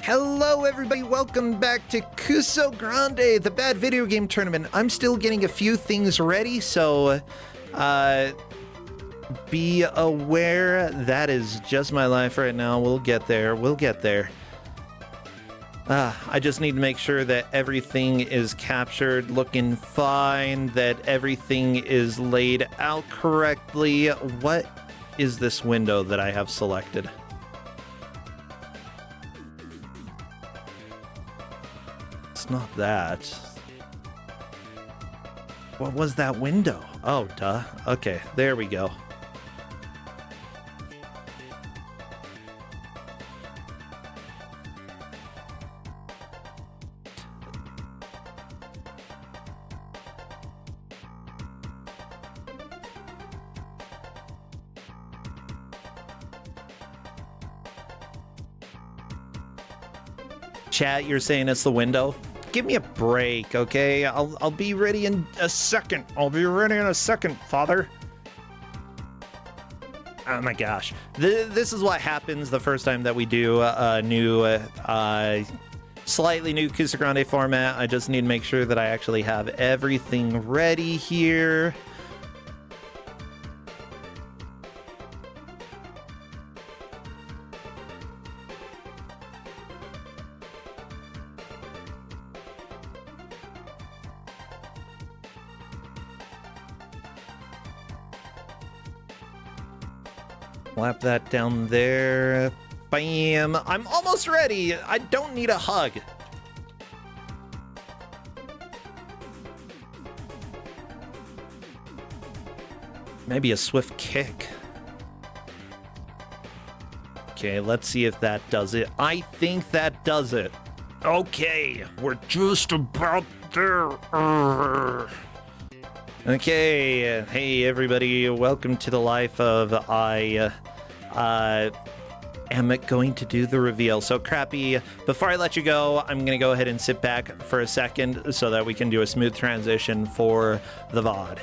Hello everybody, welcome back to Kusogrand8, the bad video game tournament. I'm still getting a few things ready, so be aware that is just my life right now. We'll get there, I just need to make sure that everything is captured looking fine, that everything is laid out correctly. What is this window that I have selected? It's not that. What was that window? Oh, duh. Okay, there we go. Chat, you're saying it's the window? Give me a break, okay? I'll be ready in a second. I'll be ready in a second, father. Oh my gosh. This is what happens the first time that we do a new, slightly new Kusogrand8 format. I just need to make sure that I actually have everything ready here. Slap that down there. Bam. I'm almost ready. I don't need a hug. Maybe a swift kick. Okay, let's see if that does it. I think that does it. Okay, we're just about there. Okay, hey everybody, welcome to the life of I am going to do the reveal. So Crappy, before I let you go, I'm gonna go ahead and sit back for a second so that we can do a smooth transition for the VOD.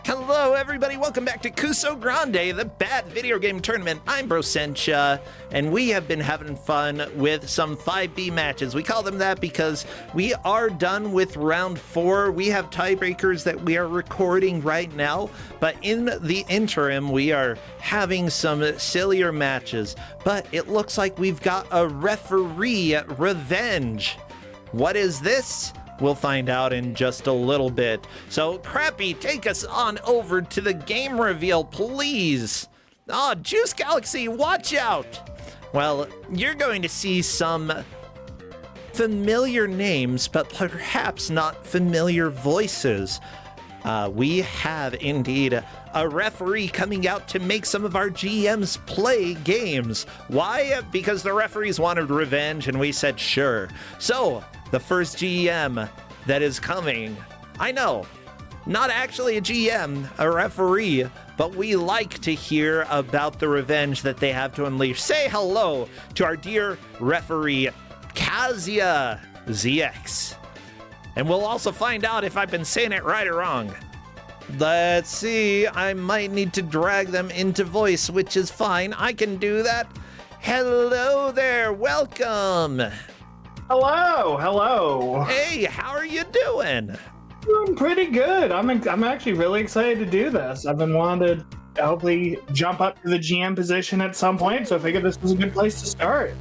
Hello everybody, welcome back to Kusogrand8, the bad video game tournament. I'm Brosencha, and we have been having fun with some 5B matches. We call them that because we are done with round 4. We have tiebreakers that we are recording right now, but in the interim, we are having some sillier matches. But it looks like we've got a referee revenge. What is this? We'll find out in just a little bit. So, Crappy, take us on over to the game reveal, please. Oh, Juice Galaxy, watch out. Well, you're going to see some familiar names, but perhaps not familiar voices. We have indeed a referee coming out to make some of our GMs play games. Why? Because the referees wanted revenge, and we said sure. So, the first GM that is coming, I know, not actually a GM, a referee, but we like to hear about the revenge that they have to unleash. Say hello to our dear referee, Kazia ZX. And we'll also find out if I've been saying it right or wrong. Let's see, I might need to drag them into voice, which is fine. I can do that. Hello there, welcome. Hello. Hey, how are you doing? Doing pretty good. I'm actually really excited to do this. I've been wanting to hopefully jump up to the GM position at some point, so I figured this was a good place to start.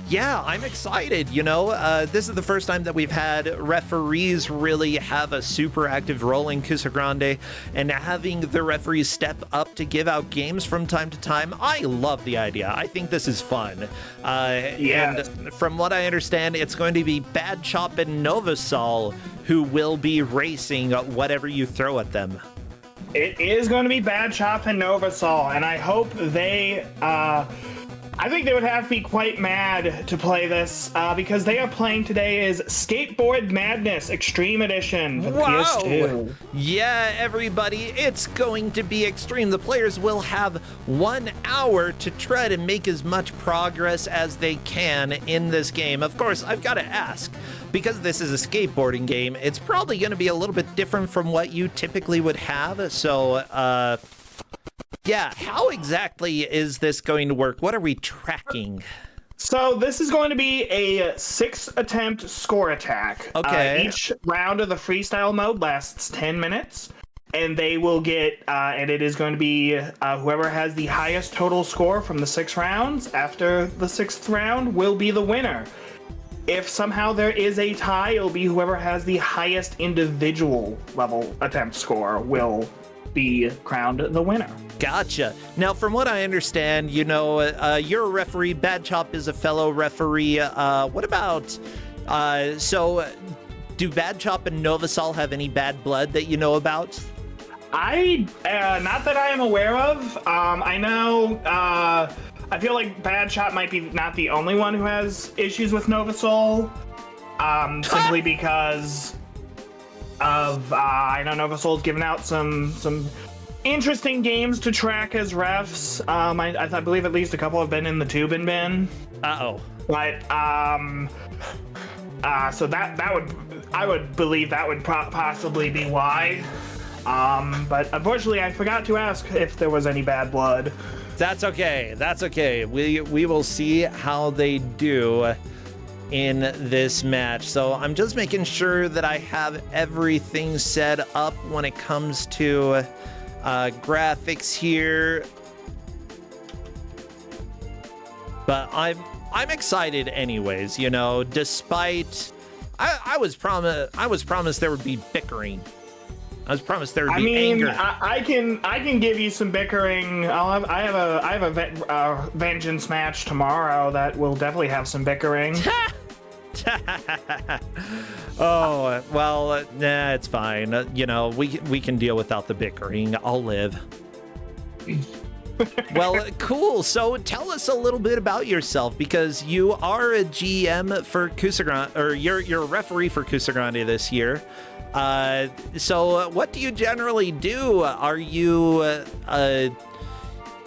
Yeah, I'm excited. You know, this is the first time that we've had referees really have a super active role in Kusogrand8, and having the referees step up to give out games from time to time. I love the idea. I think this is fun. And from what I understand, it's going to be Bad Chop and Novasol who will be racing whatever you throw at them. It is going to be Bad Chop and Novasol, and I hope they I think they would have to be quite mad to play this because they are playing today is Skateboard Madness Xtreme Edition for PS2. Yeah, everybody, it's going to be extreme. The players will have 1 hour to try to make as much progress as they can in this game. Of course, I've got to ask, because this is a skateboarding game, it's probably going to be a little bit different from what you typically would have. So, Yeah, how exactly is this going to work? What are we tracking? So this is going to be a 6-attempt score attack. Okay. Each round of the freestyle mode lasts 10 minutes, and they will get, and it is going to be whoever has the highest total score from the 6 rounds after the 6th round will be the winner. If somehow there is a tie, it'll be whoever has the highest individual level attempt score will be crowned the winner. Gotcha. Now, from what I understand, you know, you're a referee. Bad Chop is a fellow referee. What about, do Bad Chop and Novasol have any bad blood that you know about? Not that I am aware of. I know, I feel like Bad Chop might be not the only one who has issues with Novasol, simply because of, I know Novasol's given out some interesting games to track as refs. I believe at least a couple have been in the Tubin bin. Uh-oh. But, so I would believe that would possibly be why. But unfortunately, I forgot to ask if there was any bad blood. That's okay. That's okay. We will see how they do in this match. So I'm just making sure that I have everything set up when it comes to graphics here. But I'm excited anyways, you know, despite I was promised there would be bickering. I was promised there would be anger. I can give you some bickering. I have a vengeance match tomorrow that will definitely have some bickering. Oh, well, nah, it's fine. You know, we can deal without the bickering. I'll live. Well, cool. So tell us a little bit about yourself, because you are a GM for Kusogrand, or you're a referee for Kusogrand8 this year. So what do you generally do? Are you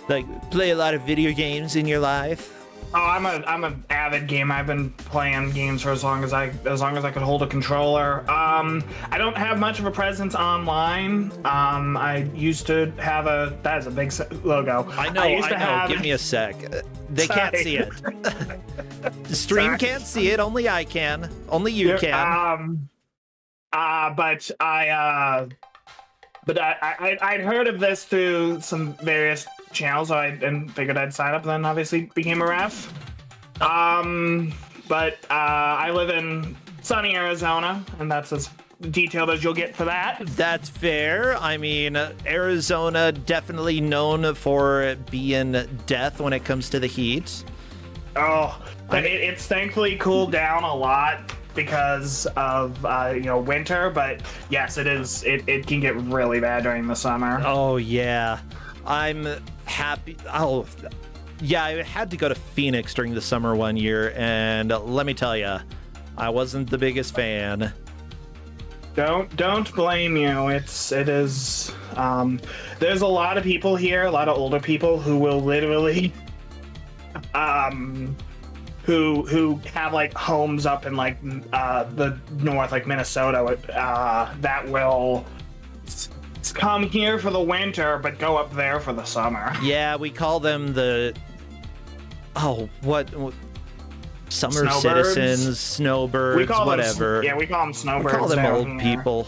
like play a lot of video games in your life? Oh, I'm an avid gamer. I've been playing games for as long as I could hold a controller. I don't have much of a presence online. I used to have that is a big logo. I know. Give me a sec. They can't see it. The stream can't see it. Only I can. Only you can. But I'd heard of this through some various channels, so I figured I'd sign up, and then obviously became a ref. But I live in sunny Arizona, and that's as detailed as you'll get for that. That's fair. I mean, Arizona definitely known for being death when it comes to the heat. Oh, but it's thankfully cooled down a lot because of winter, but yes, it can get really bad during the summer. Oh yeah, I'm happy. Oh yeah, I had to go to Phoenix during the summer one year, and let me tell you, I wasn't the biggest fan. Don't blame you. It is there's a lot of people here, a lot of older people who will literally who have like homes up in like the north, like Minnesota, that will come here for the winter but go up there for the summer. Yeah, we call them the what summer Snowbirds? Citizens, snowbirds, We call whatever. we call them snowbirds. We call them down old here. people.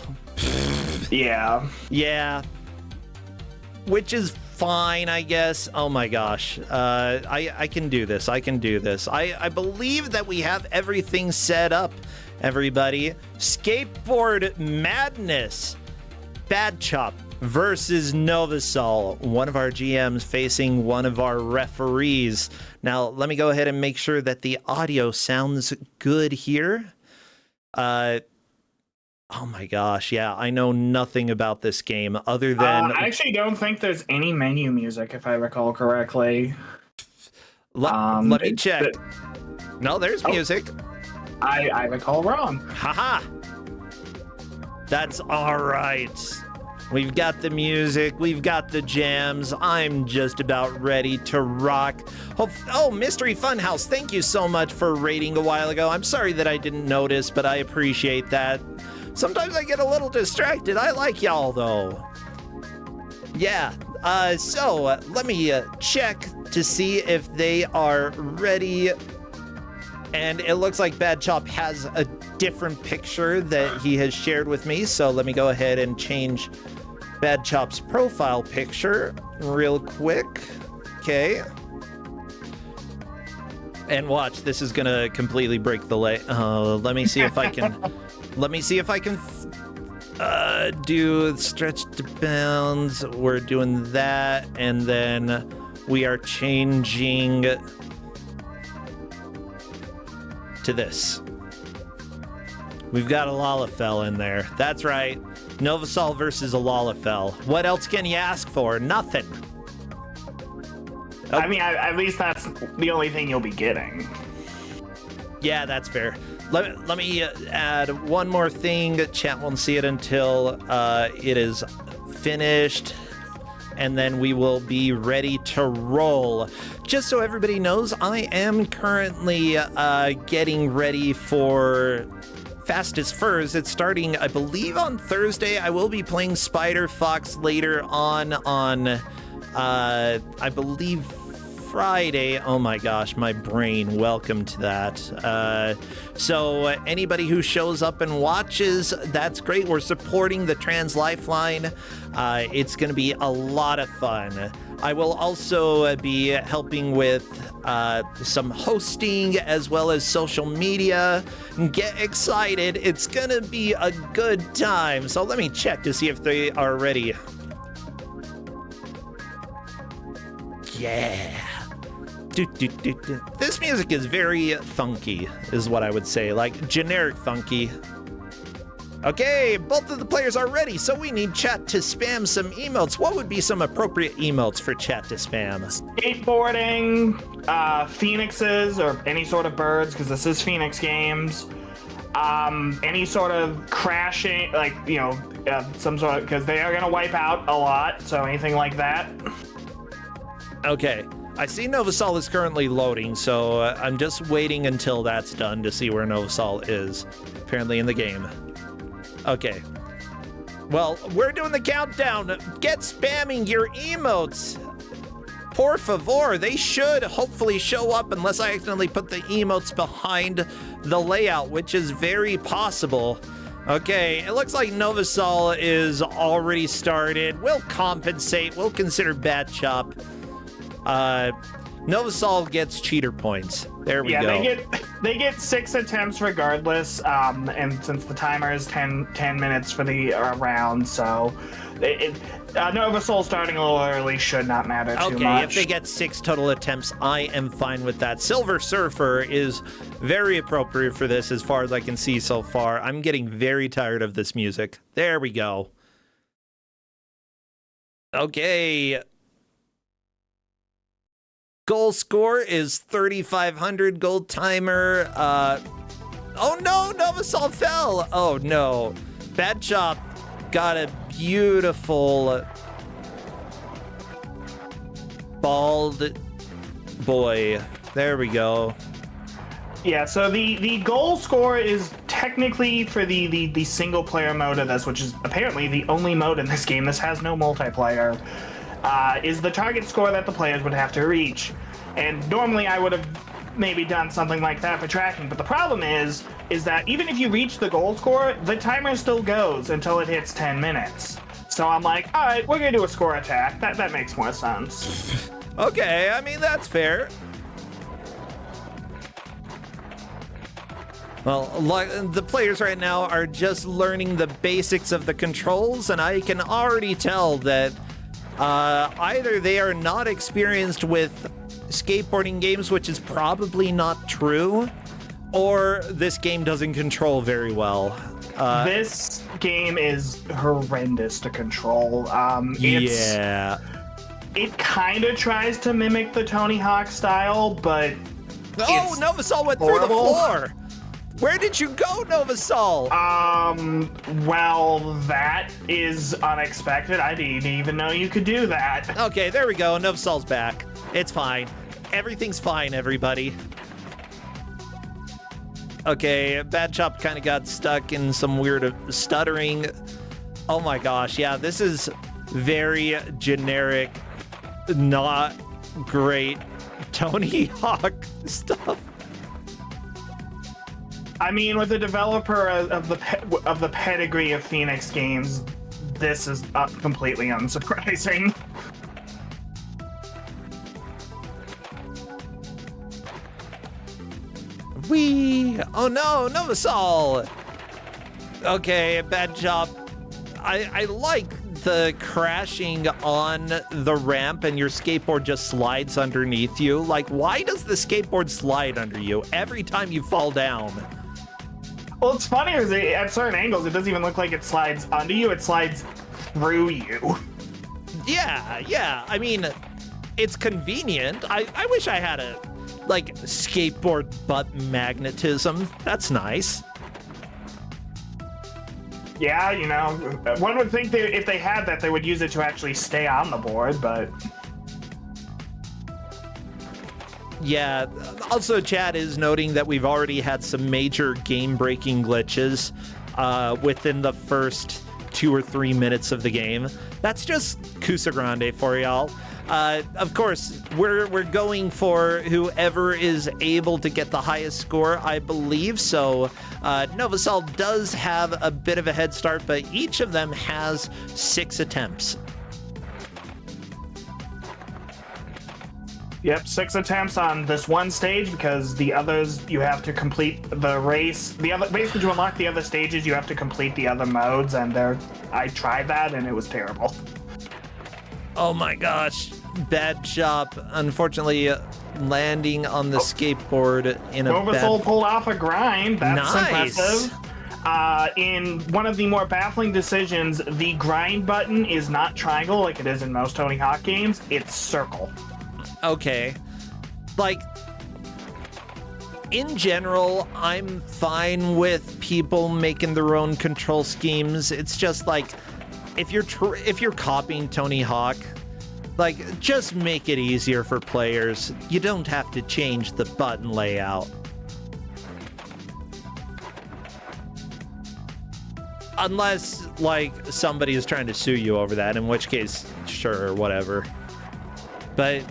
Yeah. Which is fine, I guess. Oh my gosh. I can do this. I I believe that we have everything set up, everybody. Skateboard madness. Bad Chop versus Novasol. One of our GMs facing one of our referees. Now, let me go ahead and make sure that the audio sounds good here. Oh my gosh, yeah, I know nothing about this game other than... I actually don't think there's any menu music, if I recall correctly. Let me check. No, there's music. I recall wrong. Haha! That's all right. We've got the music, we've got the jams. I'm just about ready to rock. Oh, Mystery Funhouse, thank you so much for rating a while ago. I'm sorry that I didn't notice, but I appreciate that. Sometimes I get a little distracted. I like y'all, though. Yeah, So let me check to see if they are ready. And it looks like Bad Chop has a different picture that he has shared with me. So let me go ahead and change Bad Chop's profile picture real quick. Okay. And watch, this is gonna completely break the let me see if I can. Let me see if I can do stretch to bounds. We're doing that, and then we are changing to this. We've got a Lalafell in there. That's right. Novasol versus a Lalafell. What else can you ask for? Nothing. Oh. I mean, at least that's the only thing you'll be getting. Yeah, that's fair. Let me add one more thing. Chat won't see it until it is finished. And then we will be ready to roll. Just so everybody knows, I am currently getting ready for Fastest Furs. It's starting, I believe, on Thursday. I will be playing Spider Fox later on I believe, Friday. Oh my gosh, my brain. Welcome to that. So anybody who shows up and watches, that's great. We're supporting the Trans Lifeline. It's going to be a lot of fun. I will also be helping with some hosting as well as social media. Get excited. It's going to be a good time. So let me check to see if they are ready. Yeah. This music is very funky, is what I would say, like generic funky. Okay, both of the players are ready, so we need chat to spam some emotes. What would be some appropriate emotes for chat to spam? Skateboarding, phoenixes, or any sort of birds, because this is Phoenix Games. Any sort of crashing, like, you know, some sort of, because they are going to wipe out a lot, so anything like that. Okay. I see Novasol is currently loading, so I'm just waiting until that's done to see where Novasol is, apparently in the game. Okay. Well, we're doing the countdown. Get spamming your emotes. Por favor, they should hopefully show up unless I accidentally put the emotes behind the layout, which is very possible. Okay, it looks like Novasol is already started. We'll compensate. We'll consider Bad Chop. Novasol gets cheater points. There we go. Yeah, they get 6 attempts regardless, and since the timer is 10 minutes for the round, so Novasol starting a little early should not matter too much. Okay, if they get 6 total attempts, I am fine with that. Silver Surfer is very appropriate for this as far as I can see so far. I'm getting very tired of this music. There we go. Okay. Goal score is 3,500. Gold timer. Oh no, Novasol fell. Oh no. Bad Chop got a beautiful bald boy. There we go. Yeah, so the goal score is technically for the single player mode of this, which is apparently the only mode in this game. This has no multiplayer. Is the target score that the players would have to reach. And normally I would have maybe done something like that for tracking, but the problem is that even if you reach the goal score, the timer still goes until it hits 10 minutes. So I'm like, all right, we're gonna do a score attack. That makes more sense. Okay, I mean, that's fair. Well, the players right now are just learning the basics of the controls, and I can already tell that either they are not experienced with skateboarding games, which is probably not true, or this game doesn't control very well. This game is horrendous to control. Yeah. It kind of tries to mimic the Tony Hawk style, but oh, Novasol went through the floor. Where did you go, Novasol? Well, that is unexpected. I didn't even know you could do that. Okay, there we go. Novasol's back. It's fine. Everything's fine, everybody. Okay, Bad Chop kind of got stuck in some weird stuttering. Oh my gosh, yeah, this is very generic, not great Tony Hawk stuff. I mean, with the developer of the pedigree of Phoenix Games, this is completely unsurprising. Oh no, Novasol! Okay, bad job. I like the crashing on the ramp and your skateboard just slides underneath you. Like, why does the skateboard slide under you every time you fall down? Well, it's funny is at certain angles, it doesn't even look like it slides under you, it slides through you. Yeah. I mean, it's convenient. I wish I had a, like, skateboard butt magnetism. That's nice. Yeah, you know, one would think if they had that, they would use it to actually stay on the board, but... Yeah, also Chad is noting that we've already had some major game-breaking glitches within the first 2 or 3 minutes of the game. That's just Kusogrand8 for y'all. Of course, we're going for whoever is able to get the highest score, I believe. So Novasol does have a bit of a head start, but each of them has 6 attempts. Yep, 6 attempts on this one stage because the others you have to complete the race. Basically, to unlock the other stages, you have to complete the other modes, and I tried that and it was terrible. Oh my gosh, bad job. Unfortunately, landing on the skateboard in a Novasol pulled off a grind. That's nice. Impressive. In one of the more baffling decisions, the grind button is not triangle like it is in most Tony Hawk games. It's circle. Okay. Like, in general, I'm fine with people making their own control schemes. It's just like, if you're copying Tony Hawk, like, just make it easier for players. You don't have to change the button layout. Unless, like, somebody is trying to sue you over that, in which case, sure, whatever. But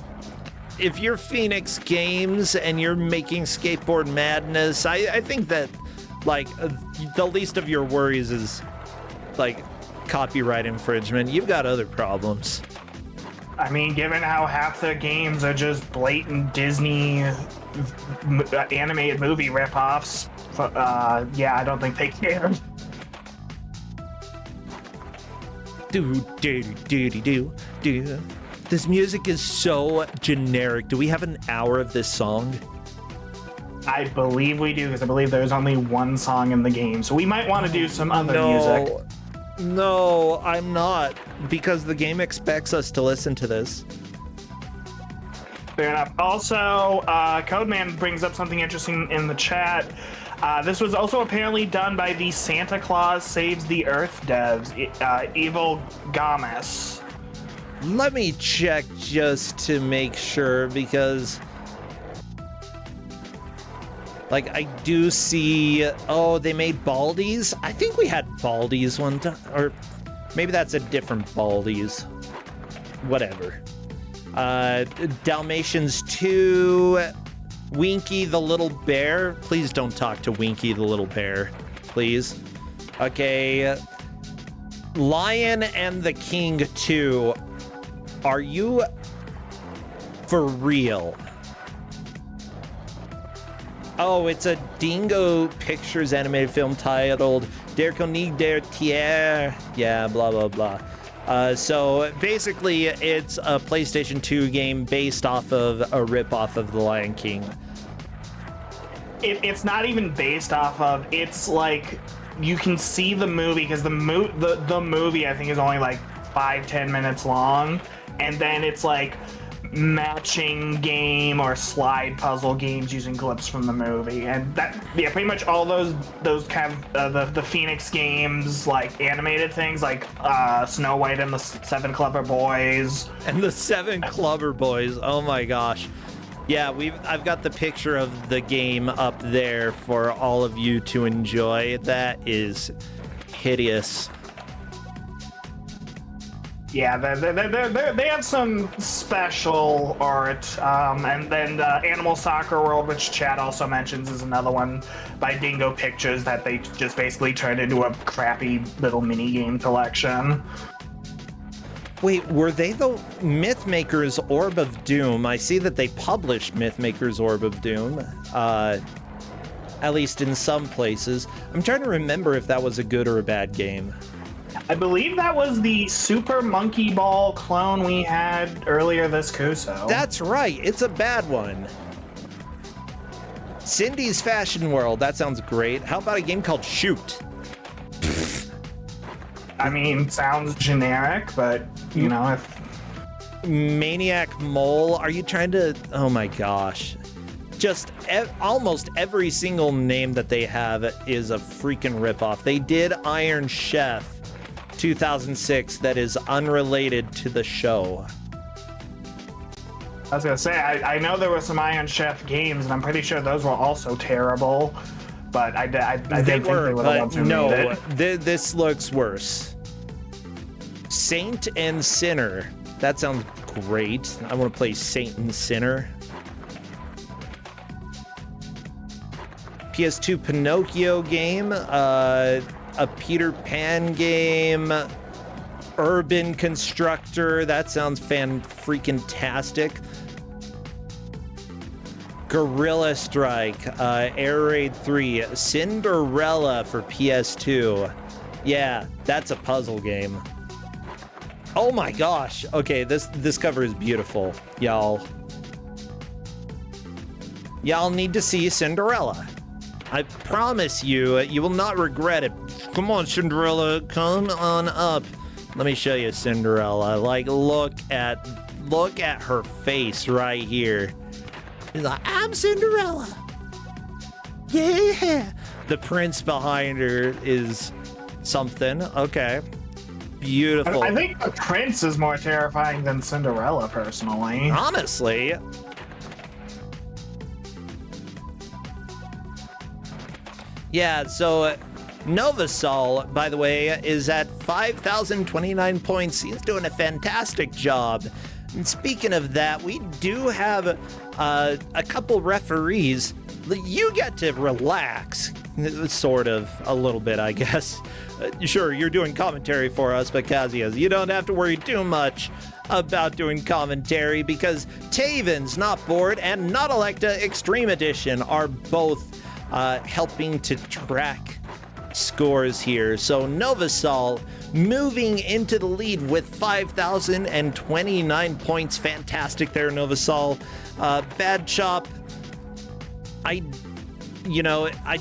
if you're Phoenix Games and you're making skateboard madness, I think that, like, the least of your worries is, like, copyright infringement. You've got other problems. I mean, given how half the games are just blatant Disney animated movie ripoffs, yeah, I don't think they care. Do. This music is so generic. Do we have an hour of this song? I believe we do, because I believe there's only one song in the game, so we might want to do some other music. No, I'm not, because the game expects us to listen to this. Fair enough. Also, Codeman brings up something interesting in the chat. This was also apparently done by the Santa Claus Saves the Earth devs, Evil Games. Let me check just to make sure, because, like, I do see... Oh, they made Baldies? I think we had Baldies one time. Or maybe that's a different Baldies. Whatever. Dalmatians 2... Winky the Little Bear. Please don't talk to Winky the Little Bear. Please. Okay. Lion and the King 2. Are you for real? Oh, it's a Dingo Pictures animated film titled Der König der Tiere. Yeah, blah, blah, blah. So basically, it's a PlayStation 2 game based off of a ripoff of The Lion King. It's not even based off of. It's like you can see the movie because the movie I think is only like 5-10 minutes long, and then it's like matching game or slide puzzle games using clips from the movie, and that, yeah, pretty much all those kind of the Phoenix games, like animated things like Snow White and the Seven Clever Boys. And the Seven Clever Boys, oh my gosh. Yeah, I've got the picture of the game up there for all of you to enjoy. That is hideous. Yeah, they have some special art, and then Animal Soccer World, which Chad also mentions, is another one by Dingo Pictures that they just basically turned into a crappy little mini game collection. Wait, were they the Mythmaker's Orb of Doom? I see that they published Mythmaker's Orb of Doom, at least in some places. I'm trying to remember if that was a good or a bad game. I believe that was the Super Monkey Ball clone we had earlier this Kuso. That's right, it's a bad one. Cindy's Fashion World, that sounds great. How about a game called Shoot? I mean, sounds generic, but, you know, if... Maniac Mole, are you trying to... Oh my gosh. Just almost every single name that they have is a freaking ripoff. They did Iron Chef 2006 that is unrelated to the show. I was gonna say, I know there were some Iron Chef games, and I'm pretty sure those were also terrible, but I didn't think they were the ones who made it. This looks worse. Saint and Sinner. That sounds great. I want to play Saint and Sinner. PS2 Pinocchio game, a Peter Pan game, Urban Constructor, that sounds fan-freaking-tastic. Gorilla Strike, Air Raid 3, Cinderella for PS2. Yeah, that's a puzzle game. Oh my gosh. Okay, this cover is beautiful, y'all. Y'all need to see Cinderella. I promise you, you will not regret it. Come on, Cinderella, come on up. Let me show you Cinderella. Like, look at her face right here. She's like, I'm Cinderella. Yeah. The prince behind her is something. Okay. Beautiful. I think the prince is more terrifying than Cinderella, personally. Honestly. Yeah, so Novasol, by the way, is at 5,029 points. He's doing a fantastic job. And speaking of that, we do have a couple referees. You get to relax, sort of, a little bit, I guess. Sure, you're doing commentary for us, but Kazuya, you don't have to worry too much about doing commentary because Taven's Not Bored and Not Electa Xtreme Edition are both helping to track scores here. So Novasol moving into the lead with 5,029 points. Fantastic there, Novasol. Bad Chop, I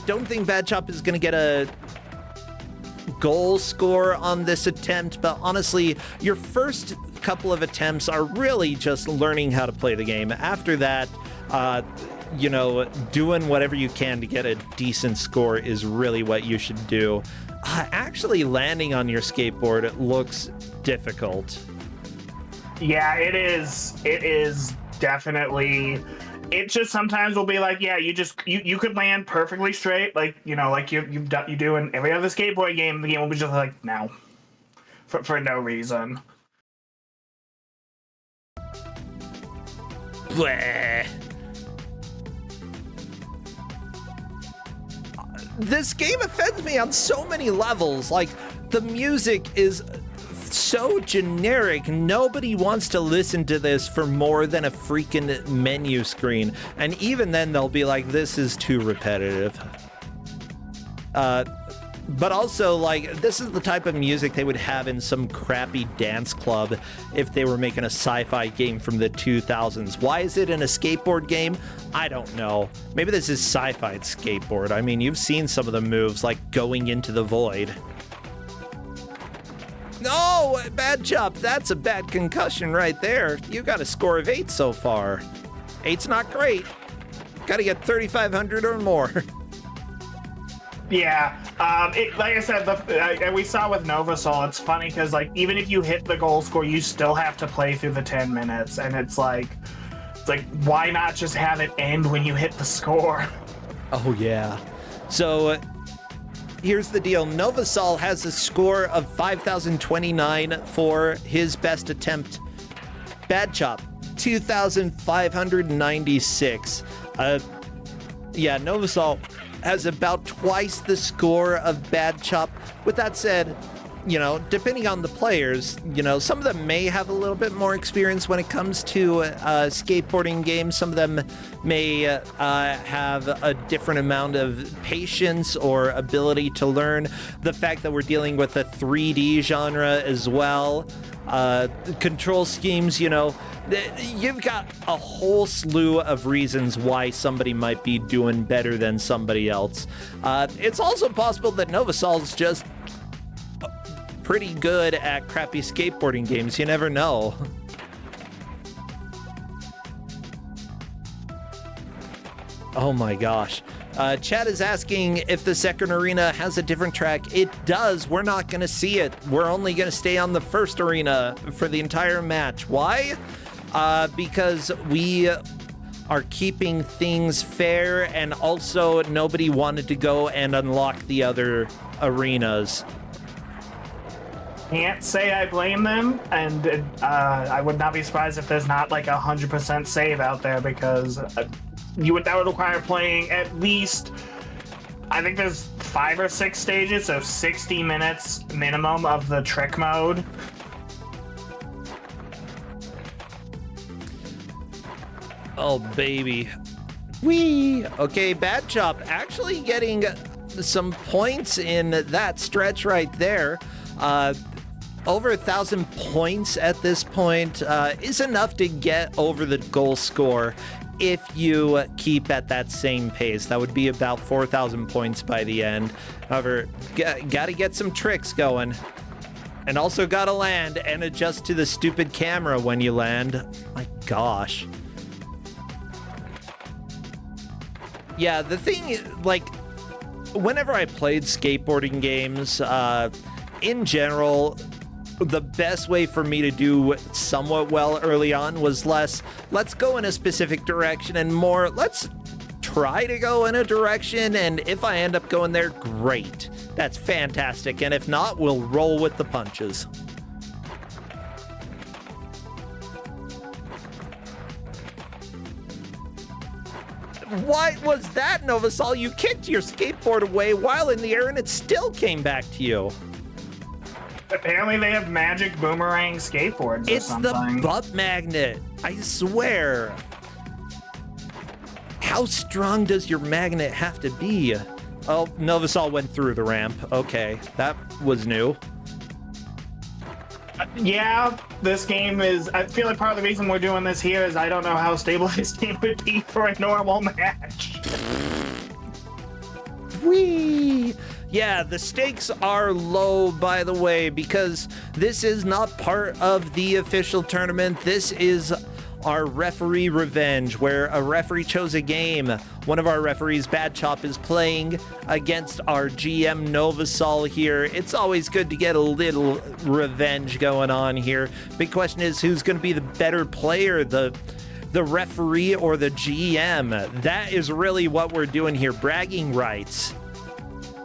don't think Bad Chop is going to get a goal score on this attempt, but honestly, your first couple of attempts are really just learning how to play the game. After that, doing whatever you can to get a decent score is really what you should do. Actually landing on your skateboard, it looks difficult. Yeah, it is. It is definitely. It just sometimes will be like, yeah, you could land perfectly straight, like you do in every other skateboard game. The game will be just like, no, for no reason. Bleh. This game offends me on so many levels. Like, the music is so generic. Nobody wants to listen to this for more than a freaking menu screen. And even then, they'll be like, this is too repetitive. But also, like, this is the type of music they would have in some crappy dance club if they were making a sci-fi game from the 2000s. Why is it in a skateboard game? I don't know. Maybe this is sci-fi skateboard. I mean, you've seen some of the moves, like going into the void. No, Bad Chop. That's a bad concussion right there. You got a score of 8 so far. 8's not great. Got to get 3,500 or more. Yeah, like I said, we saw with Novasol, it's funny because, like, even if you hit the goal score, you still have to play through the 10 minutes, and it's like, why not just have it end when you hit the score? Oh, yeah. So, here's the deal. Novasol has a score of 5,029 for his best attempt. Bad Chop, 2,596. Yeah, Novasol has about twice the score of Bad Chop. With that said, you know, depending on the players, you know, some of them may have a little bit more experience when it comes to skateboarding games. Some of them may have a different amount of patience or ability to learn. The fact that we're dealing with a 3D genre as well, control schemes, you know, you've got a whole slew of reasons why somebody might be doing better than somebody else. It's also possible that Novasol's just pretty good at crappy skateboarding games. You never know. Oh my gosh. Chad is asking if the second arena has a different track. It does. We're not going to see it. We're only going to stay on the first arena for the entire match. Why? Because we are keeping things fair, and also nobody wanted to go and unlock the other arenas. Can't say I blame them, and I would not be surprised if there's not like 100% save out there, because that would require playing at least, I think there's 5 or 6 stages, so 60 minutes minimum of the trick mode. Oh baby. Whee! Okay, Bad Chop actually getting some points in that stretch right there. Over 1,000 points at this point is enough to get over the goal score if you keep at that same pace. That would be about 4,000 points by the end. However, gotta get some tricks going. And also gotta land and adjust to the stupid camera when you land. My gosh. Yeah, the thing, like, whenever I played skateboarding games, in general, the best way for me to do somewhat well early on was less, let's go in a specific direction, and more, let's try to go in a direction, and if I end up going there, great. That's fantastic, and if not, we'll roll with the punches. What was that, Novasol? You kicked your skateboard away while in the air, and it still came back to you. Apparently they have magic boomerang skateboards or something. It's the butt magnet, I swear. How strong does your magnet have to be? Oh, Novasol went through the ramp. Okay, that was new. Yeah, this game is, I feel like part of the reason we're doing this here is I don't know how stable this game would be for a normal match. Whee! Yeah, the stakes are low, by the way, because this is not part of the official tournament. This is our referee revenge, where a referee chose a game. One of our referees, Bad Chop, is playing against our GM Novasol here. It's always good to get a little revenge going on here. Big question is, who's going to be the better player, the referee or the GM? That is really what we're doing here, bragging rights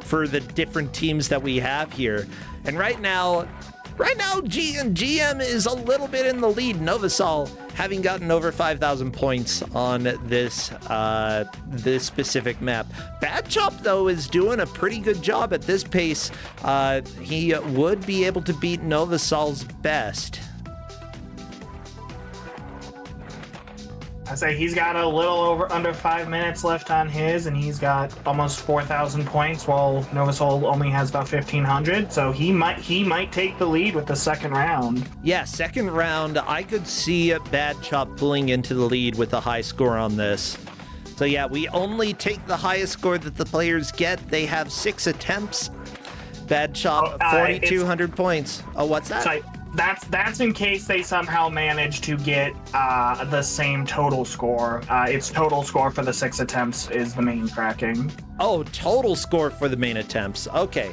for the different teams that we have here. And right now GM is a little bit in the lead. Novasol having gotten over 5,000 points on this this specific map. Bad Chop, though, is doing a pretty good job at this pace. He would be able to beat Novasol's best. I say he's got a little over under 5 minutes left on his, and he's got almost 4,000 points, while Novasol only has about 1,500. So he might take the lead with the second round. Yeah, second round, I could see Bad Chop pulling into the lead with a high score on this. So yeah, we only take the highest score that the players get. They have 6 attempts. Bad Chop, 4,200 points. Oh, what's that? Sorry. That's in case they somehow manage to get the same total score. Its total score for the 6 attempts is the main tracking. Oh, total score for the main attempts. Okay.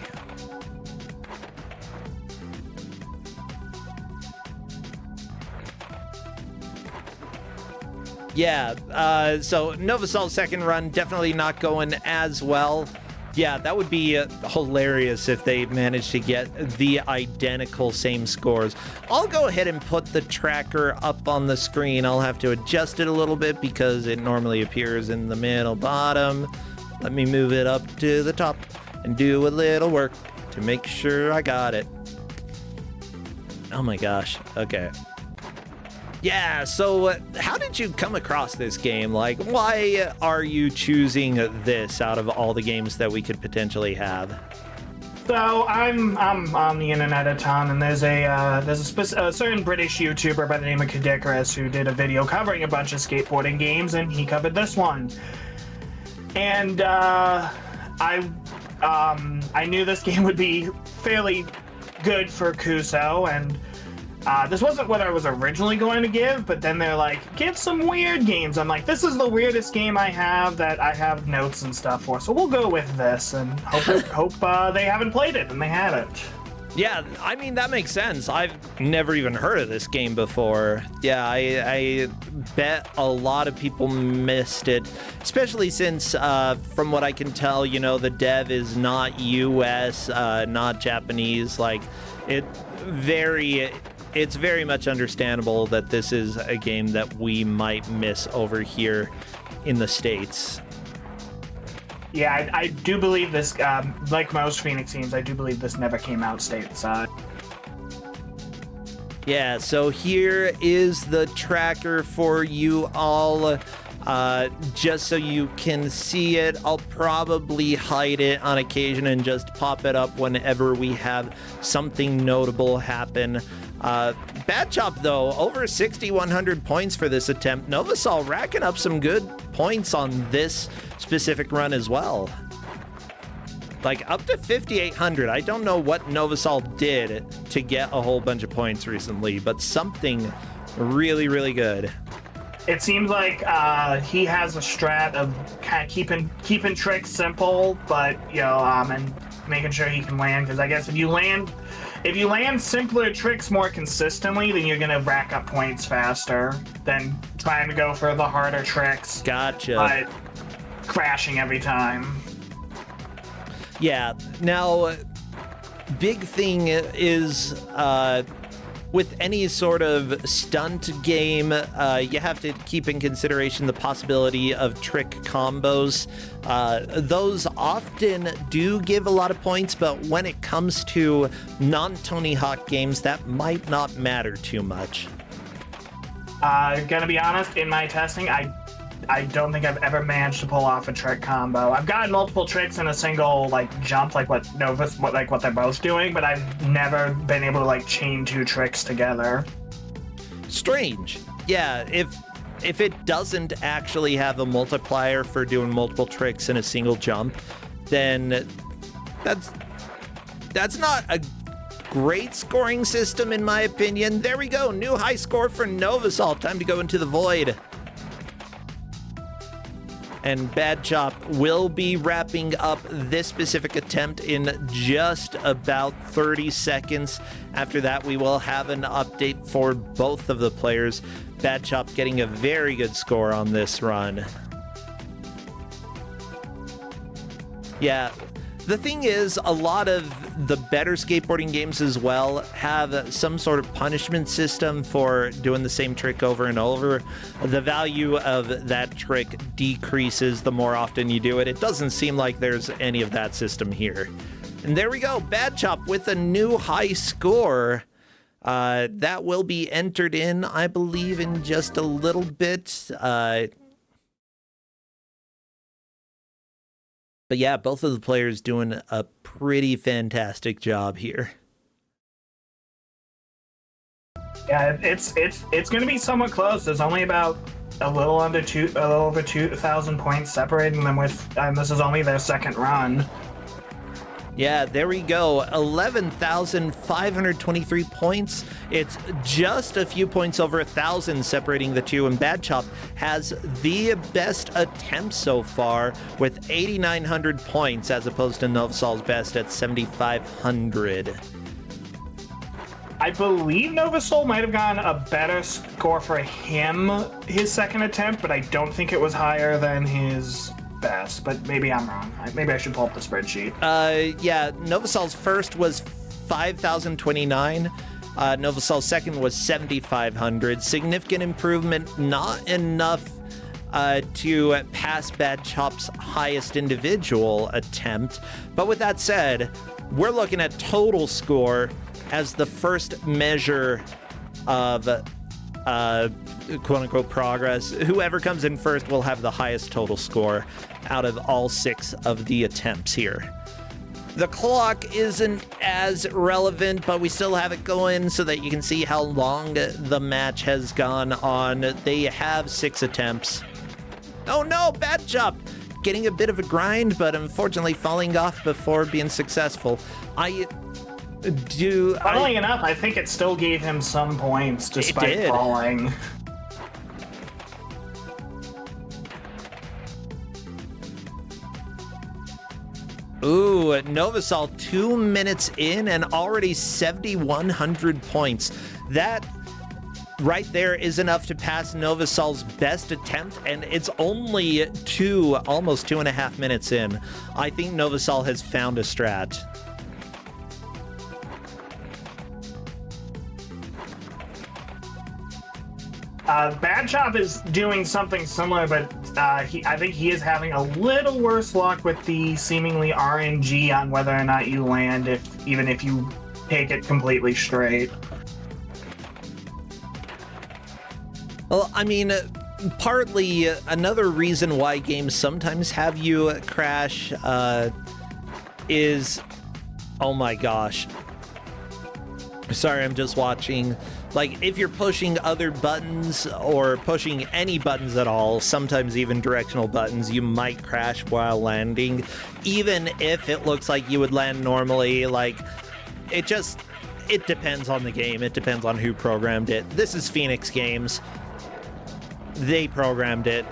Yeah, so Novasol's second run definitely not going as well. Yeah, that would be hilarious if they managed to get the identical same scores. I'll go ahead and put the tracker up on the screen. I'll have to adjust it a little bit because it normally appears in the middle bottom. Let me move it up to the top and do a little work to make sure I got it. Oh my gosh. Okay. Yeah, so how did you come across this game? Like, why are you choosing this out of all the games that we could potentially have? So I'm on the internet a ton, and there's a certain British YouTuber by the name of Kadikarus who did a video covering a bunch of skateboarding games, and he covered this one. And I knew this game would be fairly good for Kuso, and this wasn't what I was originally going to give, but then they're like, give some weird games. I'm like, this is the weirdest game I have that I have notes and stuff for, so we'll go with this and hope they haven't played it, and they haven't. Yeah, I mean, that makes sense. I've never even heard of this game before. Yeah, I bet a lot of people missed it, especially since, from what I can tell, you know, the dev is not US, not Japanese. Like, it's very much understandable that this is a game that we might miss over here in the States. Yeah, I do believe this, like most Phoenix games, I do believe this never came out stateside. Yeah, so here is the tracker for you all. Just so you can see it. I'll probably hide it on occasion and just pop it up whenever we have something notable happen. Bad Chop, though, over 6,100 points for this attempt. Novasol racking up some good points on this specific run as well. Like, up to 5,800. I don't know what Novasol did to get a whole bunch of points recently, but something really, really good. It seems like he has a strat of kind of keeping tricks simple, but and making sure he can land. Because I guess if you land simpler tricks more consistently, then you're gonna rack up points faster than trying to go for the harder tricks. Gotcha. But crashing every time. Yeah. Now, big thing is. With any sort of stunt game, you have to keep in consideration the possibility of trick combos. Those often do give a lot of points, but when it comes to non-Tony Hawk games, that might not matter too much. Gonna be honest, in my testing, I don't think I've ever managed to pull off a trick combo. I've gotten multiple tricks in a single jump, like what they're both doing, but I've never been able to chain two tricks together. Strange. Yeah, if it doesn't actually have a multiplier for doing multiple tricks in a single jump, then that's not a great scoring system in my opinion. There we go, new high score for Novasol. Time to go into the void. And Bad Chop will be wrapping up this specific attempt in just about 30 seconds. After that, we will have an update for both of the players. Bad Chop getting a very good score on this run. Yeah, the thing is, a lot of the better skateboarding games as well have some sort of punishment system for doing the same trick over and over. The value of that trick decreases the more often you do it. It doesn't seem like there's any of that system here. And there we go, Bad Chop with a new high score. That will be entered in, I believe, in just a little bit. But yeah, both of the players doing a pretty fantastic job here. Yeah, it's going to be somewhat close. There's only about a little over 2,000 points separating them and this is only their second run. Yeah, there we go. 11,523 points. It's just a few points over 1,000 separating the two, and Bad Chop has the best attempt so far with 8,900 points as opposed to Novasol's best at 7,500. I believe Novasol might have gotten a better score for his second attempt, but I don't think it was higher than his best, but maybe I'm wrong. Maybe I should pull up the spreadsheet. Yeah, Novosol's first was 5,029. Novosol's second was 7,500. Significant improvement, not enough to pass Bad Chop's highest individual attempt. But with that said, we're looking at total score as the first measure of quote-unquote progress. Whoever comes in first will have the highest total score out of all 6 of the attempts here. The clock isn't as relevant, but we still have it going so that you can see how long the match has gone on. They have 6 attempts. Oh no, Bad Chop! Getting a bit of a grind, but unfortunately falling off before being successful. Funnily enough, I think it still gave him some points despite falling. Ooh, Novosol 2 minutes in and already 7,100 points. That right there is enough to pass Novosol's best attempt, and it's only almost 2.5 minutes in. I think Novosol has found a strat. Bad Chop is doing something similar, but I think he is having a little worse luck with the seemingly RNG on whether or not you land, even if you take it completely straight. Well, I mean, partly another reason why games sometimes have you crash is, oh my gosh. Sorry, I'm just watching. Like, if you're pushing other buttons or pushing any buttons at all, sometimes even directional buttons, you might crash while landing, even if it looks like you would land normally. Like, it depends on the game. It depends on who programmed it. This is Phoenix Games. They programmed it.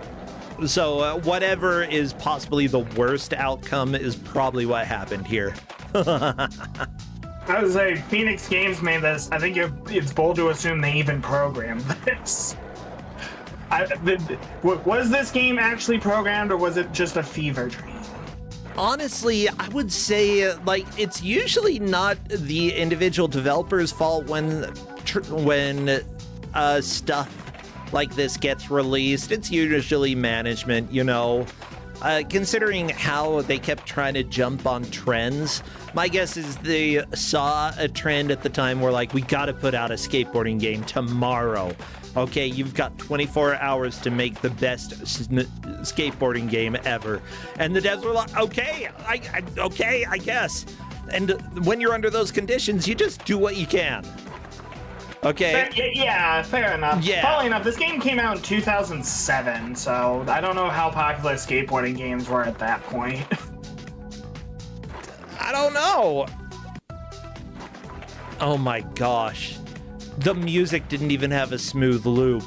So whatever is possibly the worst outcome is probably what happened here. I would say Phoenix Games made this. I think it's bold to assume they even programmed this. Was this game actually programmed, or was it just a fever dream? Honestly, I would say, like, it's usually not the individual developer's fault when stuff like this gets released. It's usually management, you know. Considering how they kept trying to jump on trends, my guess is they saw a trend at the time where, like, we gotta put out a skateboarding game tomorrow. Okay, you've got 24 hours to make the best skateboarding game ever. And the devs were like, okay, I guess. And when you're under those conditions, you just do what you can. Okay. Yeah, fair enough. Yeah. Funnily enough, this game came out in 2007, so I don't know how popular skateboarding games were at that point. I don't know. Oh my gosh. The music didn't even have a smooth loop.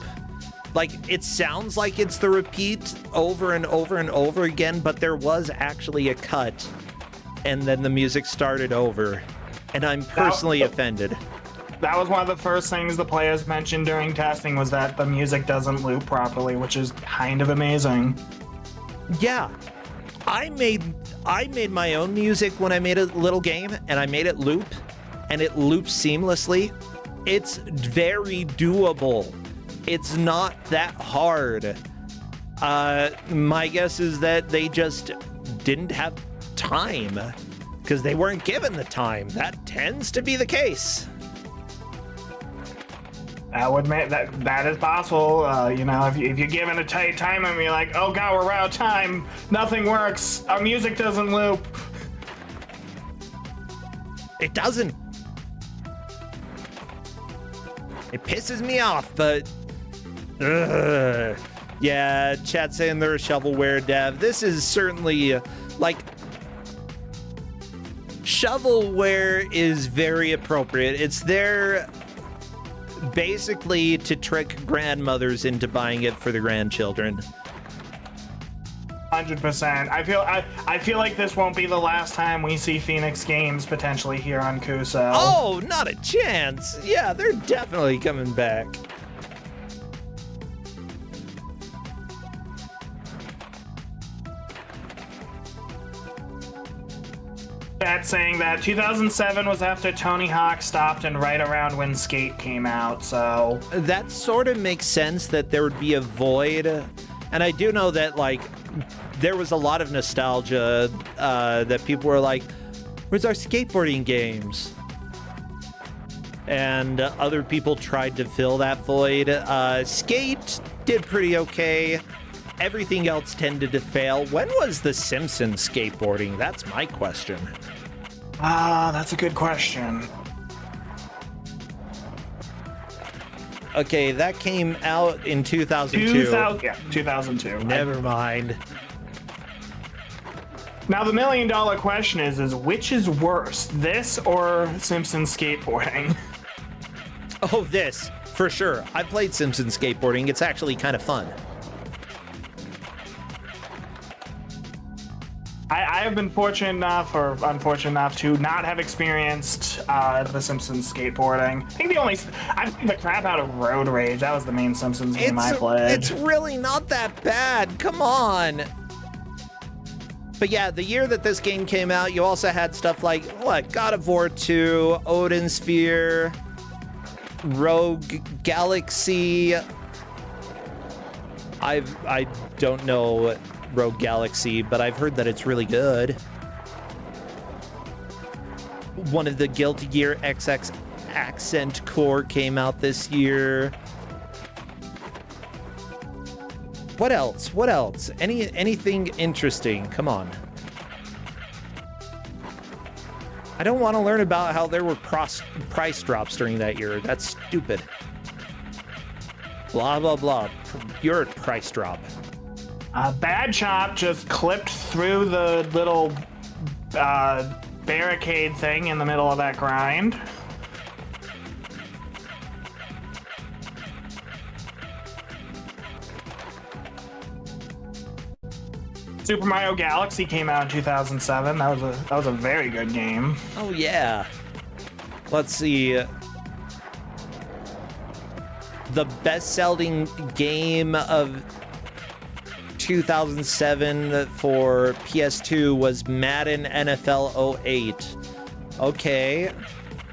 Like, it sounds like it's the repeat over and over and over again, but there was actually a cut, and then the music started over, and I'm personally offended. That was one of the first things the players mentioned during testing, was that the music doesn't loop properly, which is kind of amazing. Yeah. I made my own music when I made a little game, and I made it loop, and it loops seamlessly. It's very doable. It's not that hard. My guess is that they just didn't have time, because they weren't given the time. That tends to be the case. I would admit that is possible. You know, if you're given a tight time and you're like, oh god, we're out of time, nothing works, our music doesn't loop. It doesn't. It pisses me off, but yeah, chat saying they're a shovelware dev. This is certainly, like, shovelware is very appropriate. It's there basically to trick grandmothers into buying it for the grandchildren. 100%. I feel like this won't be the last time we see Phoenix Games potentially here on Kuso. Oh, not a chance. Yeah, they're definitely coming back. That's saying that 2007 was after Tony Hawk stopped and right around when Skate came out, so... That sort of makes sense that there would be a void. And I do know that, like, there was a lot of nostalgia that people were like, where's our skateboarding games? And other people tried to fill that void. Skate did pretty okay. Everything else tended to fail. When was The Simpsons skateboarding? That's my question. That's a good question. Okay, that came out in 2002. 2002. Never mind. Now the $1 million question is which is worse, this or Simpsons skateboarding? Oh, this, for sure. I played Simpsons skateboarding. It's actually kind of fun. I have been fortunate enough, or unfortunate enough, to not have experienced the Simpsons skateboarding. I think I played the crap out of Road Rage. That was the main Simpsons game I played. It's really not that bad. Come on. But yeah, the year that this game came out, you also had stuff like, what, God of War 2, Odin Sphere, Rogue Galaxy. I don't know Rogue Galaxy, but I've heard that it's really good. One of the Guilty Gear XX Accent Core came out this year. What else? What else? Anything interesting? Come on. I don't want to learn about how there were price drops during that year. That's stupid. Blah, blah, blah. Your price drop. Bad Chop just clipped through the little barricade thing in the middle of that grind. Super Mario Galaxy came out in 2007. That was a very good game. Oh yeah. Let's see. The best-selling game of 2007 for PS2 was Madden NFL 08. Okay.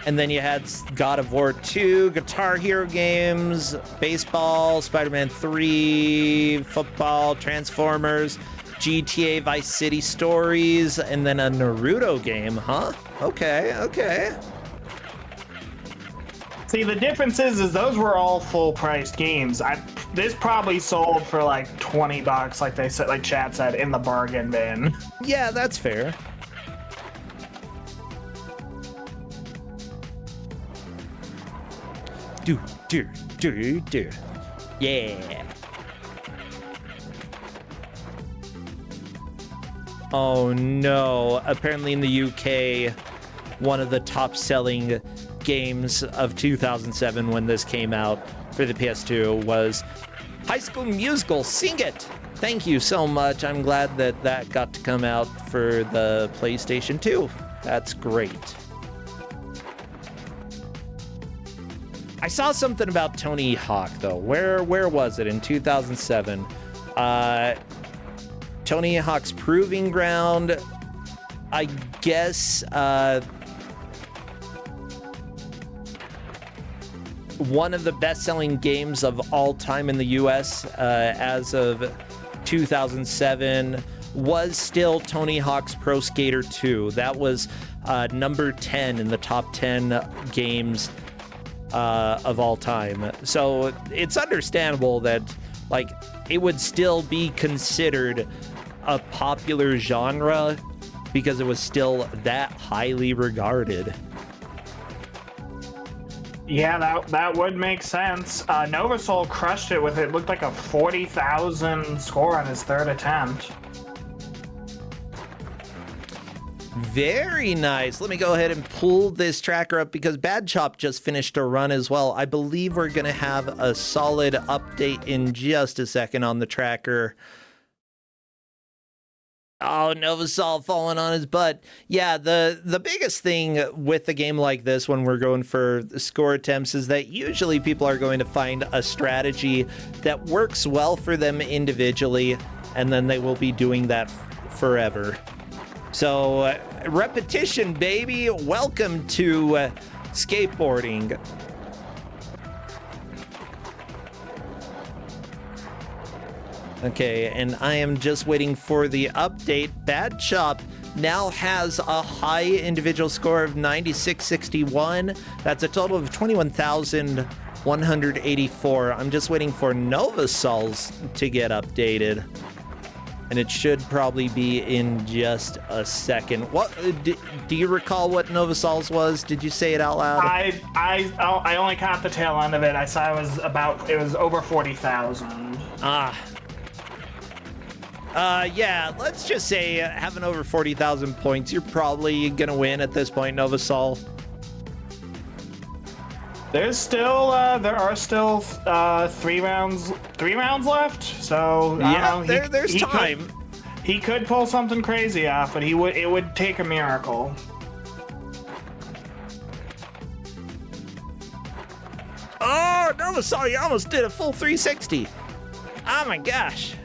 And then you had God of War 2, Guitar Hero games, baseball, Spider-Man 3, football, Transformers, GTA Vice City Stories, and then a Naruto game, huh? Okay. See, the difference is those were all full-priced games. This probably sold for like $20, like they said, like chat said, in the bargain bin. Yeah, that's fair. Do. Yeah. Oh no. Apparently in the UK, one of the top-selling games of 2007 when this came out for the PS2 was High School Musical, Sing It! Thank you so much. I'm glad that that got to come out for the PlayStation 2. That's great. I saw something about Tony Hawk, though. Where was it in 2007? Tony Hawk's Proving Ground. I guess one of the best-selling games of all time in the US as of 2007 was still Tony Hawk's Pro Skater 2. That was number 10 in the top 10 games of all time. So it's understandable that, like, it would still be considered a popular genre because it was still that highly regarded. Yeah, that would make sense. Novasol crushed it with it looked like a 40,000 score on his third attempt. Very nice. Let me go ahead and pull this tracker up because Bad Chop just finished a run as well. I believe we're going to have a solid update in just a second on the tracker. Oh, Novasol falling on his butt. Yeah, the biggest thing with a game like this when we're going for score attempts is that usually people are going to find a strategy that works well for them individually, and then they will be doing that forever. So, repetition, baby. Welcome to skateboarding. Okay, and I am just waiting for the update. Bad Chop now has a high individual score of 9661. That's a total of 21,184. I'm just waiting for Novasol's to get updated. And it should probably be in just a second. What do you recall what Novasol's was? Did you say it out loud? I only caught the tail end of it. I saw it was over 40,000. Yeah, let's just say having over 40,000 points, you're probably gonna win at this point, Novasol. There are still 3 rounds left. So yeah, there's time. He could pull something crazy off, but it would take a miracle. Oh, Novasol, you almost did a full 360. Oh my gosh.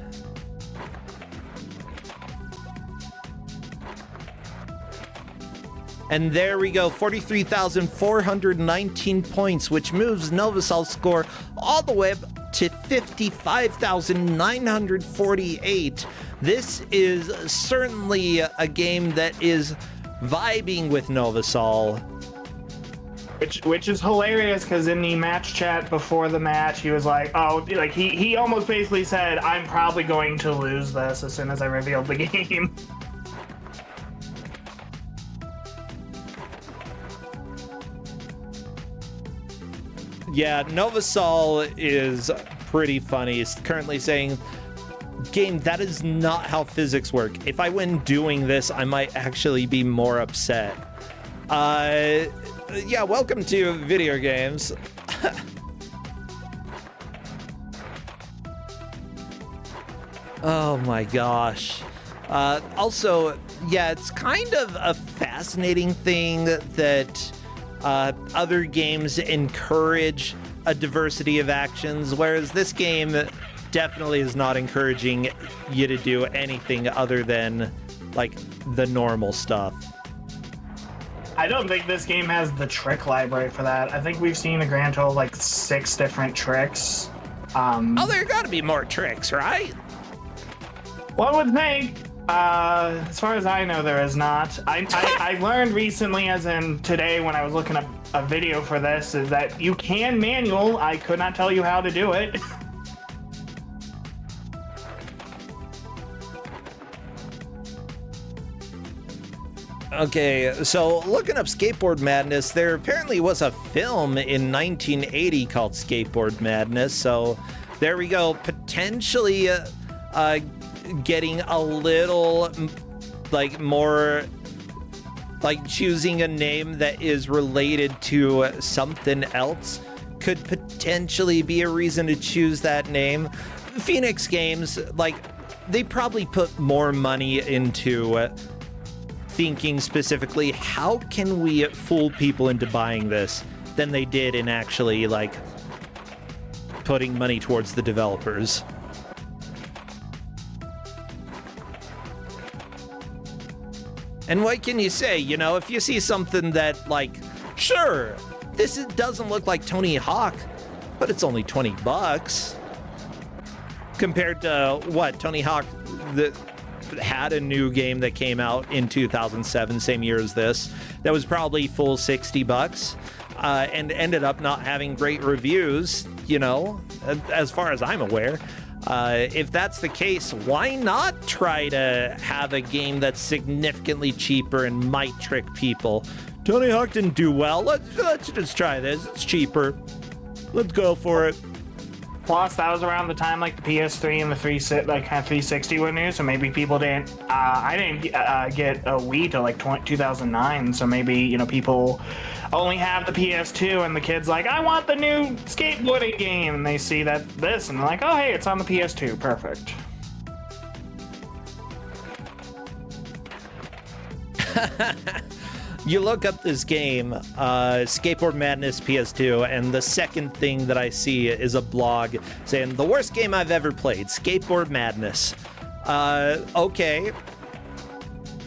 And there we go, 43,419 points, which moves Novasol's score all the way up to 55,948. This is certainly a game that is vibing with Novasol. Which is hilarious, because in the match chat before the match, he was like, oh, like he almost basically said, I'm probably going to lose this as soon as I revealed the game. Yeah, Novasol is pretty funny. He's currently saying, game, that is not how physics work. If I win doing this, I might actually be more upset. Yeah, welcome to video games. Oh my gosh. Also, yeah, it's kind of a fascinating thing that other games encourage a diversity of actions, whereas this game definitely is not encouraging you to do anything other than like the normal stuff. I don't think this game has the trick library for that. I think we've seen a grand total of like 6 different tricks. Oh, there gotta be more tricks, right? One would think. As far as I know, there is not. I learned recently, as in today when I was looking up a video for this, is that you can manual. I could not tell you how to do it. Okay, so looking up Skateboard Madness, there apparently was a film in 1980 called Skateboard Madness, so there we go, potentially getting a little like more like choosing a name that is related to something else could potentially be a reason to choose that name. Phoenix Games, like, they probably put more money into thinking specifically how can we fool people into buying this than they did in actually like putting money towards the developers. And what can you say? You know, if you see something that, like, sure, doesn't look like Tony Hawk, but it's only $20 compared to what Tony Hawk had a new game that came out in 2007, same year as this, that was probably full $60 and ended up not having great reviews, you know, as far as I'm aware. If that's the case, why not try to have a game that's significantly cheaper and might trick people? Tony Hawk didn't do well. Let's just try this. It's cheaper. Let's go for it. Plus, that was around the time like the PS3 and the 360 were new, so maybe people didn't. I didn't get a Wii till like 2009, so maybe, you know, people only have the PS2, and the kid's like, I want the new skateboarding game, and they see this, and they're like, oh hey, it's on the PS2, perfect. You look up this game, Skateboard Madness PS2, and the second thing that I see is a blog saying, the worst game I've ever played, Skateboard Madness. Okay.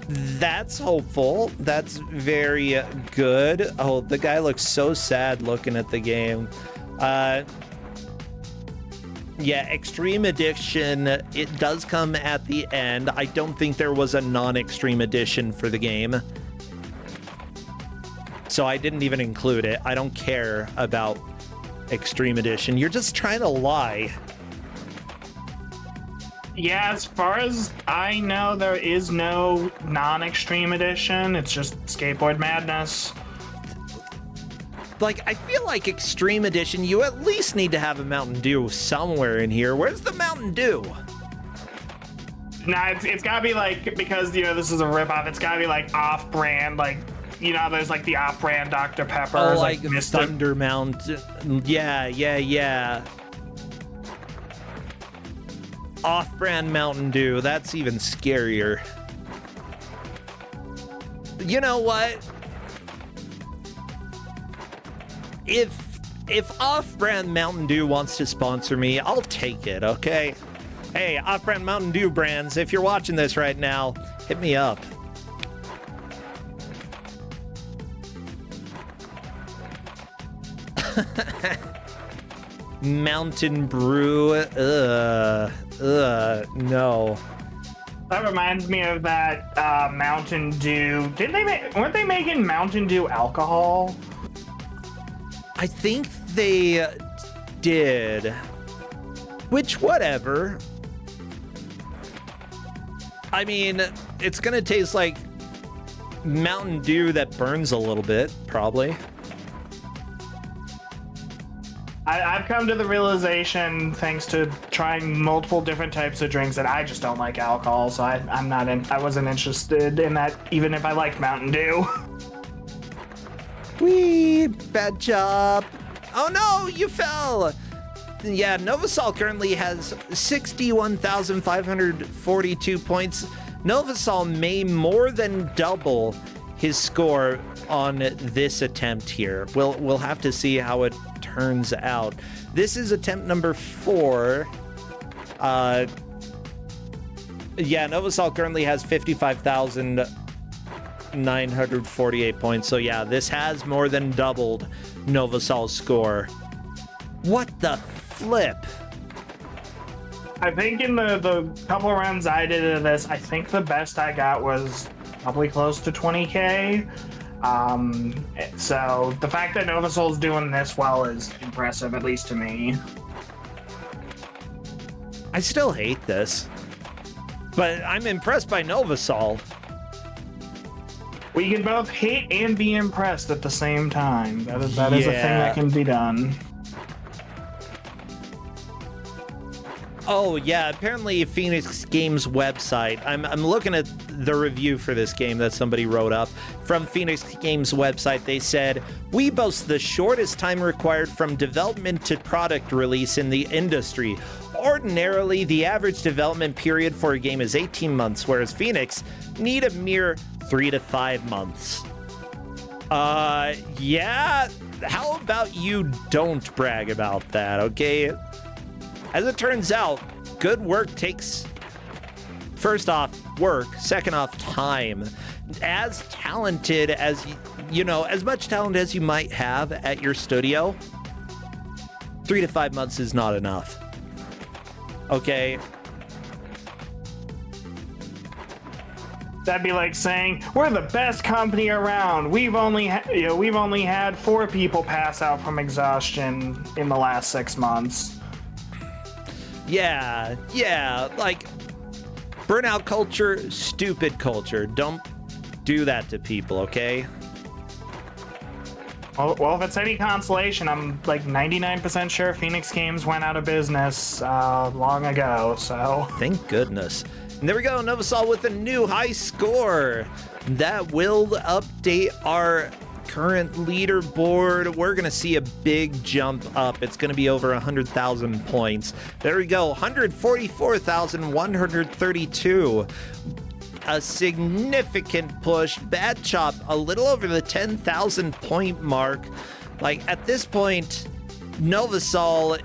That's hopeful. That's very good. Oh, the guy looks so sad looking at the game. Yeah, Extreme Edition, it does come at the end. I don't think there was a non-Extreme Edition for the game. So I didn't even include it. I don't care about Extreme Edition. You're just trying to lie. Yeah, as far as I know, there is no non-Extreme Edition. It's just Skateboard Madness. Like, I feel like Extreme Edition, you at least need to have a Mountain Dew somewhere in here. Where's the Mountain Dew? Nah, it's gotta be like, because, you know, this is a ripoff, it's gotta be like off-brand, like, you know, there's like the off-brand Dr. Pepper. Oh, like Thunder Mountain. Yeah. Off-brand Mountain Dew, that's even scarier. You know what? If off-brand Mountain Dew wants to sponsor me, I'll take it, okay? Hey, off-brand Mountain Dew brands, if you're watching this right now, hit me up. Mountain Brew, no. That reminds me of that Mountain Dew. Weren't they making Mountain Dew alcohol? I think they did. Which, whatever. I mean, it's gonna taste like Mountain Dew that burns a little bit, probably. I've come to the realization, thanks to trying multiple different types of drinks, that I just don't like alcohol, so I wasn't interested in that, even if I liked Mountain Dew. Whee! Bad job. Oh no, you fell! Yeah, Novasol currently has 61,542 points. Novasol may more than double his score on this attempt here. We'll have to see how it turns out. This is attempt number 4. Yeah, Novasol currently has 55,948 points. So yeah, this has more than doubled Novasol's score. What the flip? I think in the couple rounds I did of this, I think the best I got was probably close to 20K. So the fact that Novasol's doing this well is impressive, at least to me. I still hate this, but I'm impressed by Novasol. We can both hate and be impressed at the same time. That is a thing that can be done. Oh yeah, apparently Phoenix Games website. I'm looking at the review for this game that somebody wrote up. From Phoenix Games website, they said, "We boast the shortest time required from development to product release in the industry. Ordinarily, the average development period for a game is 18 months, whereas Phoenix need a mere 3 to 5 months." Yeah, how about you don't brag about that, okay? As it turns out, good work takes, first off, work, second off, time. As talented as, you know, as much talent as you might have at your studio, 3 to 5 months is not enough. Okay? That'd be like saying, we're the best company around. We've only had 4 people pass out from exhaustion in the last 6 months. Yeah, like, burnout culture, stupid culture. Don't do that to people, okay? Well, if it's any consolation, I'm like 99% sure Phoenix Games went out of business long ago, so... Thank goodness. And there we go, Novasol with a new high score. That will update our current leaderboard. We're gonna see a big jump up. It's gonna be over 100,000 points. There we go, 144,132. A significant push. Bad Chop a little over the 10,000 point mark. Like, at this point, Novasol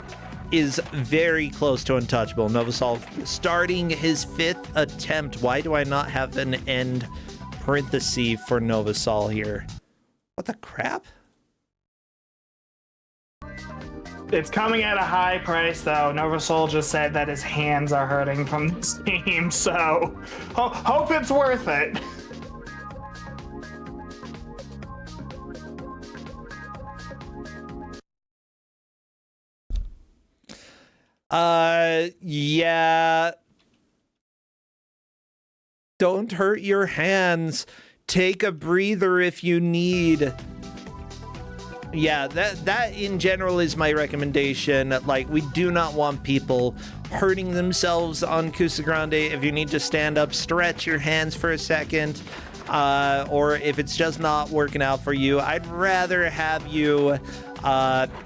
is very close to untouchable. Novasol starting his 5th attempt. Why do I not have an end parenthesis for Novasol here? What the crap? It's coming at a high price, though. Novasol just said that his hands are hurting from this game, so hope it's worth it. Yeah. Don't hurt your hands. Take a breather if you need. Yeah, that in general is my recommendation. Like, we do not want people hurting themselves on Kusogrand8. If you need to stand up, stretch your hands for a second. Or if it's just not working out for you, I'd rather have you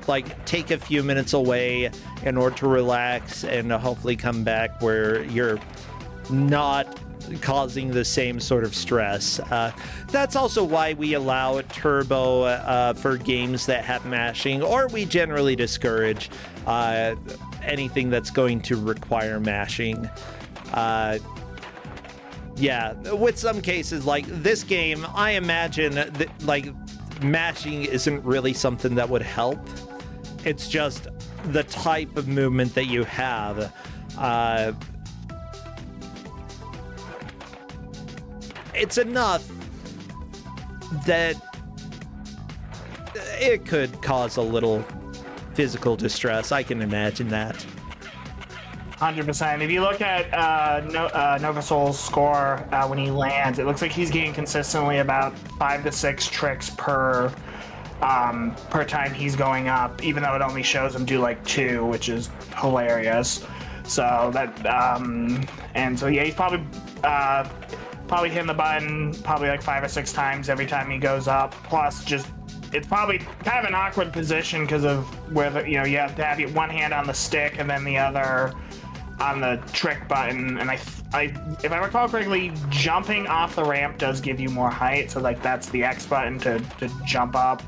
like take a few minutes away in order to relax and hopefully come back where you're not causing the same sort of stress. That's also why we allow turbo for games that have mashing, or we generally discourage anything that's going to require mashing. Yeah, with some cases like this game, I imagine that like mashing isn't really something that would help. It's just the type of movement that you have. It's enough that it could cause a little physical distress. I can imagine that. 100%. If you look at Novasol's score when he lands, it looks like he's getting consistently about 5 to 6 tricks per time he's going up, even though it only shows him do like 2, which is hilarious. So that and so yeah, he's probably hitting the button probably like 5 or 6 times every time he goes up. Plus, just it's probably kind of an awkward position because of where you have to have one hand on the stick and then the other on the trick button. And if I recall correctly, jumping off the ramp does give you more height. So like that's the X button to jump up,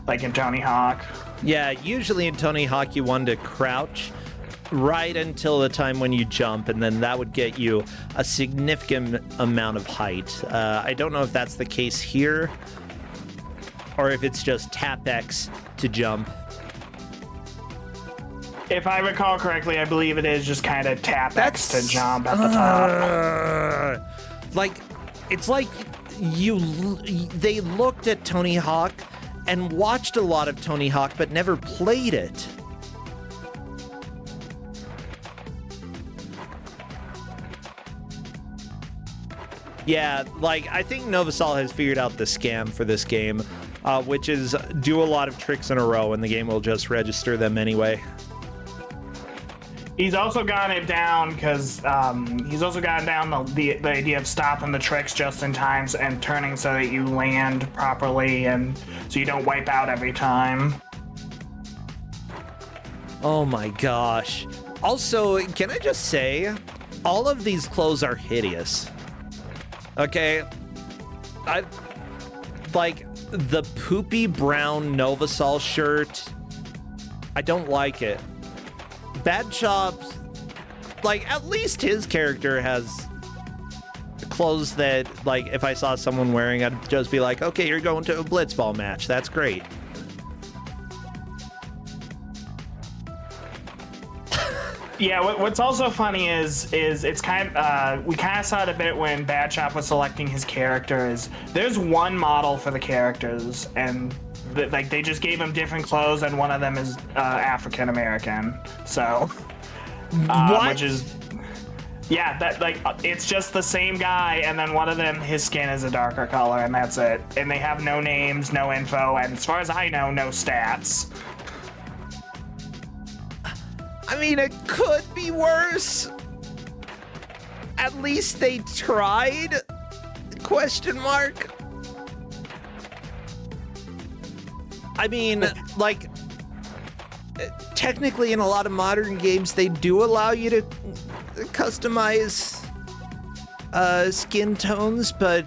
like in Tony Hawk. Yeah, usually in Tony Hawk you want to crouch right until the time when you jump, and then that would get you a significant amount of height. I don't know if that's the case here, or if it's just tap X to jump. If I recall correctly, I believe it is just kind of tap X to jump at the top. Like, it's like they looked at Tony Hawk and watched a lot of Tony Hawk, but never played it. Yeah, like, I think Novasol has figured out the scam for this game, which is do a lot of tricks in a row and the game will just register them anyway. He's also gotten it down because he's also gotten down the idea of stopping the tricks just in time and turning so that you land properly and so you don't wipe out every time. Oh my gosh. Also, can I just say, all of these clothes are hideous. Okay, I like the poopy brown Novasol shirt. I don't like it. Bad Chops, like, at least his character has clothes that, like, if I saw someone wearing, I'd just be like, okay, you're going to a blitzball match. That's great. Yeah, what's also funny is it's kind of we kind of saw it a bit when Bad Chop was selecting his characters. There's one model for the characters, and like they just gave him different clothes, and one of them is African American. So, which is that like it's just the same guy, and then one of them his skin is a darker color, and that's it. And they have no names, no info, and as far as I know, no stats. I mean, it could be worse. At least they tried? Question mark. I mean, like, technically in a lot of modern games, they do allow you to customize skin tones, but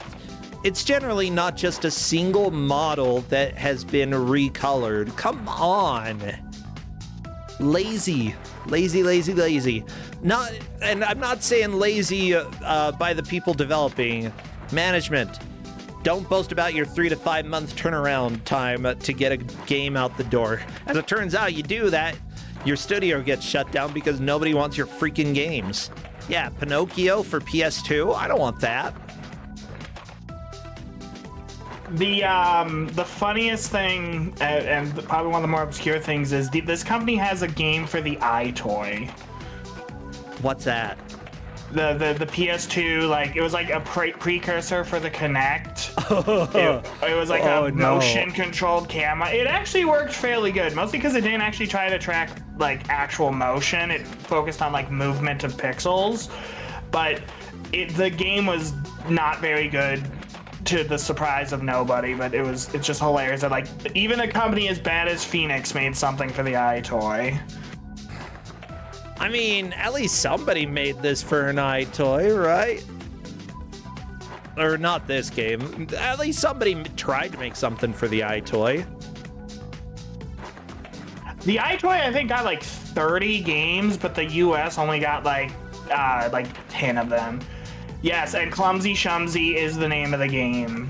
it's generally not just a single model that has been recolored. Come on. Lazy. Lazy, lazy, lazy. And I'm not saying lazy by the people developing. Management, don't boast about your 3 to 5 month turnaround time to get a game out the door. As it turns out, you do that, your studio gets shut down because nobody wants your freaking games. Yeah, Pinocchio for PS2? I don't want that. The funniest thing, and probably one of the more obscure things, is this company has a game for the iToy. What's that? The PS2, like, it was like a precursor for the Kinect. It was like a motion-controlled camera. It actually worked fairly good, mostly because it didn't actually try to track, like, actual motion. It focused on, like, movement of pixels. But the game was not very good, to the surprise of nobody. But it's just hilarious that, like, even a company as bad as Phoenix made something for the iToy. I mean, at least somebody made this for an iToy, right? Or not this game. At least somebody tried to make something for the iToy. The iToy, I think, got like 30 games, but the US only got like 10 of them. Yes, and Clumsy Shumsy is the name of the game.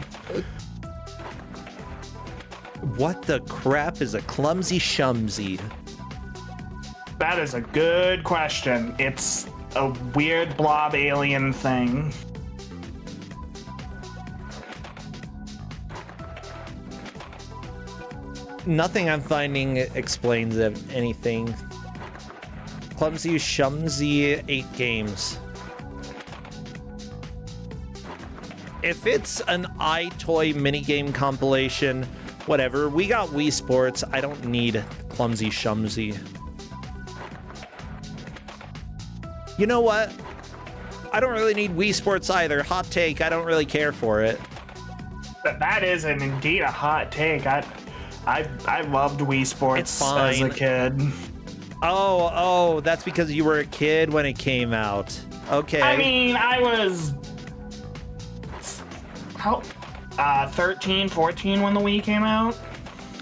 What the crap is a Clumsy Shumsy? That is a good question. It's a weird blob alien thing. Nothing I'm finding explains anything. Clumsy Shumsy 8 games. If it's an iToy minigame compilation, whatever. We got Wii Sports. I don't need Clumsy Shumsy. You know what? I don't really need Wii Sports either. Hot take, I don't really care for it. That is indeed a hot take. I loved Wii Sports as a kid. Oh, that's because you were a kid when it came out. Okay. I mean, I was 13, 14 when the Wii came out.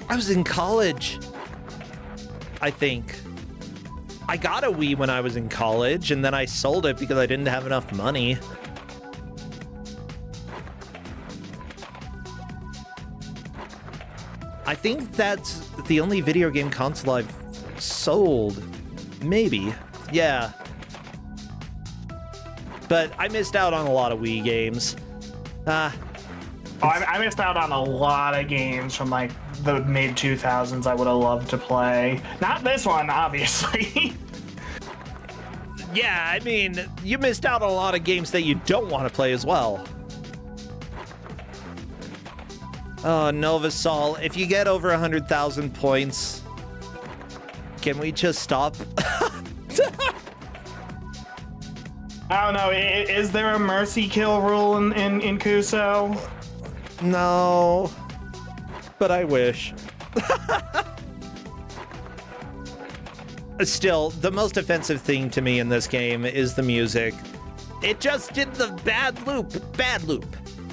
I was in college, I think. I got a Wii when I was in college, and then I sold it because I didn't have enough money. I think that's the only video game console I've sold. Maybe. Yeah. But I missed out on a lot of Wii games. I missed out on a lot of games from like the mid 2000s I would have loved to play. Not this one, obviously. Yeah, I mean, you missed out on a lot of games that you don't want to play as well. Oh, Novasol, if you get over 100,000 points, can we just stop? I don't know, is there a mercy kill rule in Kuso? No, but I wish. Still, the most offensive thing to me in this game is the music. It just did the bad loop.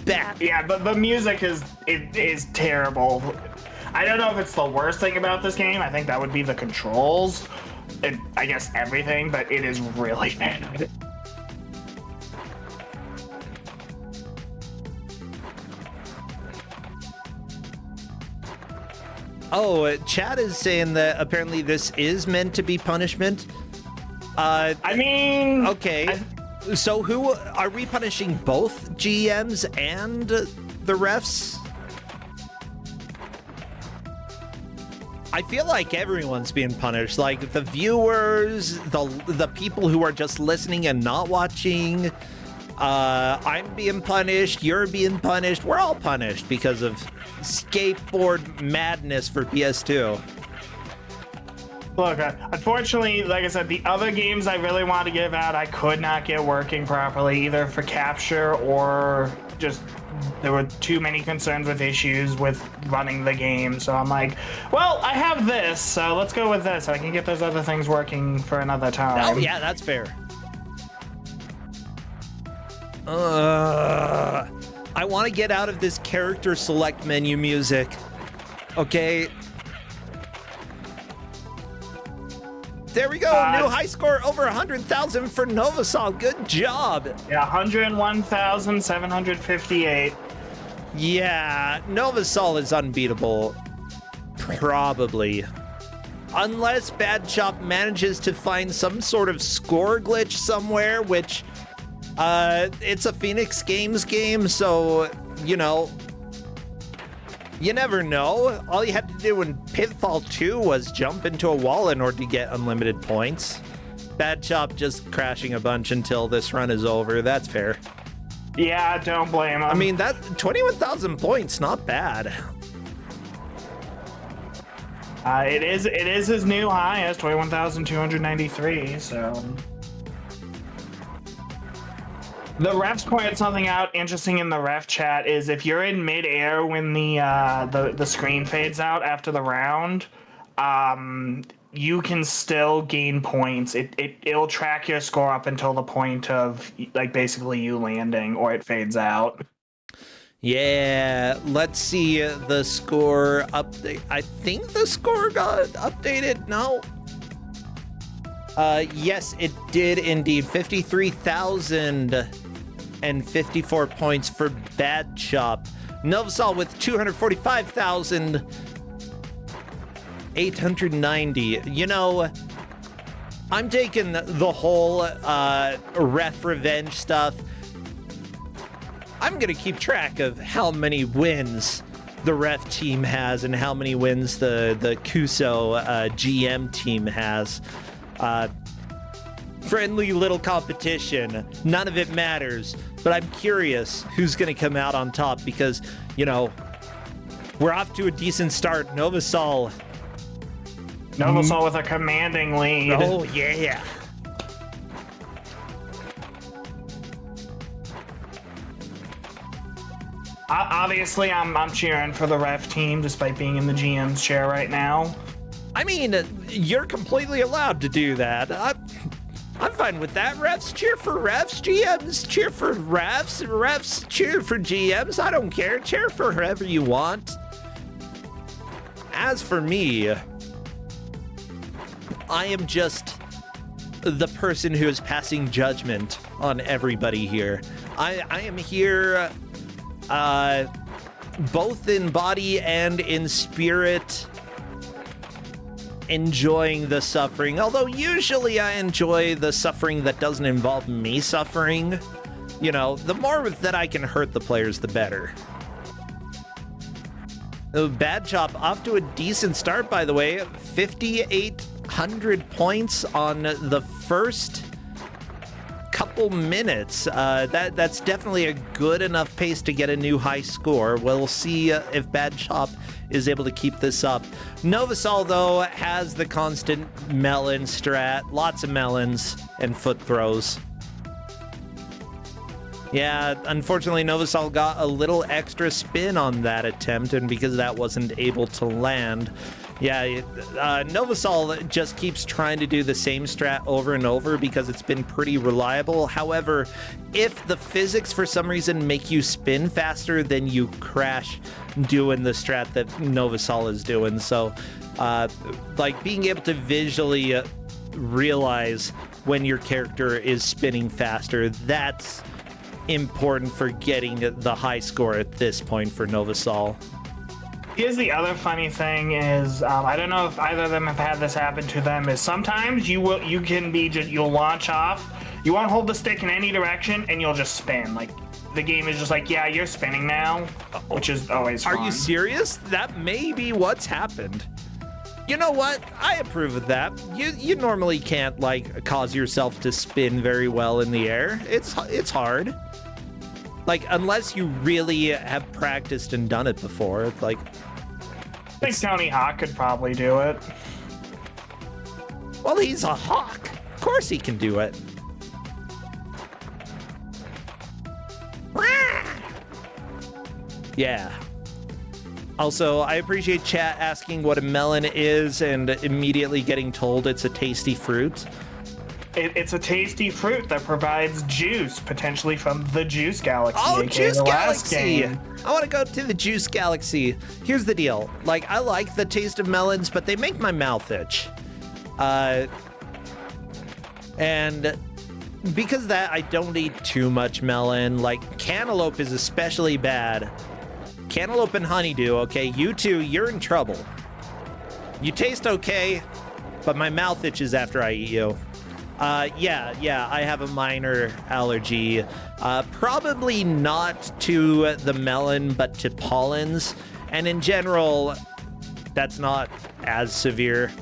Bad. Yeah, but the music is terrible. I don't know if it's the worst thing about this game. I think that would be the controls and I guess everything, but it is really bad. Oh, Chad is saying that apparently this is meant to be punishment. I mean... Okay. So who... Are we punishing both GMs and the refs? I feel like everyone's being punished. Like, the viewers, the people who are just listening and not watching. I'm being punished. You're being punished. We're all punished because of skateboard madness for PS2. Look, unfortunately, like I said, the other games I really wanted to give out, I could not get working properly, either for capture or just there were too many concerns with issues with running the game. So I'm like, well, I have this, so let's go with this. I can get those other things working for another time. Oh, yeah, that's fair. I want to get out of this character select menu music. Okay. There we go. New high score over 100,000 for Novasol. Good job. Yeah, 101,758. Yeah, Novasol is unbeatable. Probably. Unless Bad Chop manages to find some sort of score glitch somewhere, which it's a Phoenix Games game, so, you know, you never know. All you had to do in Pitfall 2 was jump into a wall in order to get unlimited points. Bad Chop just crashing a bunch until this run is over. That's fair. Yeah, don't blame him. I mean, that 21,000 points, not bad. It is his new highest, 21,293, so... The refs pointed something out interesting in the ref chat is if you're in mid-air when the screen fades out after the round, you can still gain points. It'll track your score up until the point of like basically you landing or it fades out. Yeah, let's see the score update. I think the score got updated. No. Yes, it did indeed. 53,054 points for Bad Chop. Novasol with 245,890. You know, I'm taking the whole ref revenge stuff. I'm going to keep track of how many wins the ref team has and how many wins the Kuso GM team has. Friendly little competition. None of it matters. But I'm curious who's going to come out on top because, you know, we're off to a decent start. Novasol with a commanding lead. Oh, yeah. Obviously, I'm cheering for the ref team despite being in the GM's chair right now. I mean, you're completely allowed to do that. I'm fine with that. Refs cheer for refs. GMs cheer for refs. Refs cheer for GMs. I don't care. Cheer for whoever you want. As for me, I am just the person who is passing judgment on everybody here. I am here both in body and in spirit, enjoying the suffering. Although usually I enjoy the suffering that doesn't involve me suffering. You know, the more that I can hurt the players, the better. The Bad Chop off to a decent start, by the way. 5,800 points on the first couple minutes. That's definitely a good enough pace to get a new high score. We'll see if Bad Chop is able to keep this up. Novasol, though, has the constant melon strat. Lots of melons and foot throws. Yeah, unfortunately, Novasol got a little extra spin on that attempt, and because that wasn't able to land, yeah, Novasol just keeps trying to do the same strat over and over because it's been pretty reliable. However, if the physics for some reason make you spin faster, then you crash doing the strat that Novasol is doing. So, like, being able to visually realize when your character is spinning faster, that's important for getting the high score at this point for Novasol. Here's the other funny thing is, I don't know if either of them have had this happen to them, is sometimes you'll launch off, you won't hold the stick in any direction, and you'll just spin. Like, the game is just like, yeah, you're spinning now, which is always fun. Are you serious? That may be what's happened. You know what? I approve of that. You normally can't, like, cause yourself to spin very well in the air. It's hard. Like, unless you really have practiced and done it before. It's like... I think Tony Hawk could probably do it. Well, he's a hawk. Of course he can do it. Yeah. Also, I appreciate chat asking what a melon is and immediately getting told it's a tasty fruit. It's a tasty fruit that provides juice, potentially from the Juice Galaxy. Oh, Juice Galaxy! I want to go to the Juice Galaxy. Here's the deal. Like, I like the taste of melons, but they make my mouth itch. And because of that, I don't eat too much melon. Like, cantaloupe is especially bad. Cantaloupe and honeydew, okay? You two, you're in trouble. You taste okay, but my mouth itches after I eat you. Yeah, I have a minor allergy. Probably not to the melon, but to pollens. And in general, that's not as severe.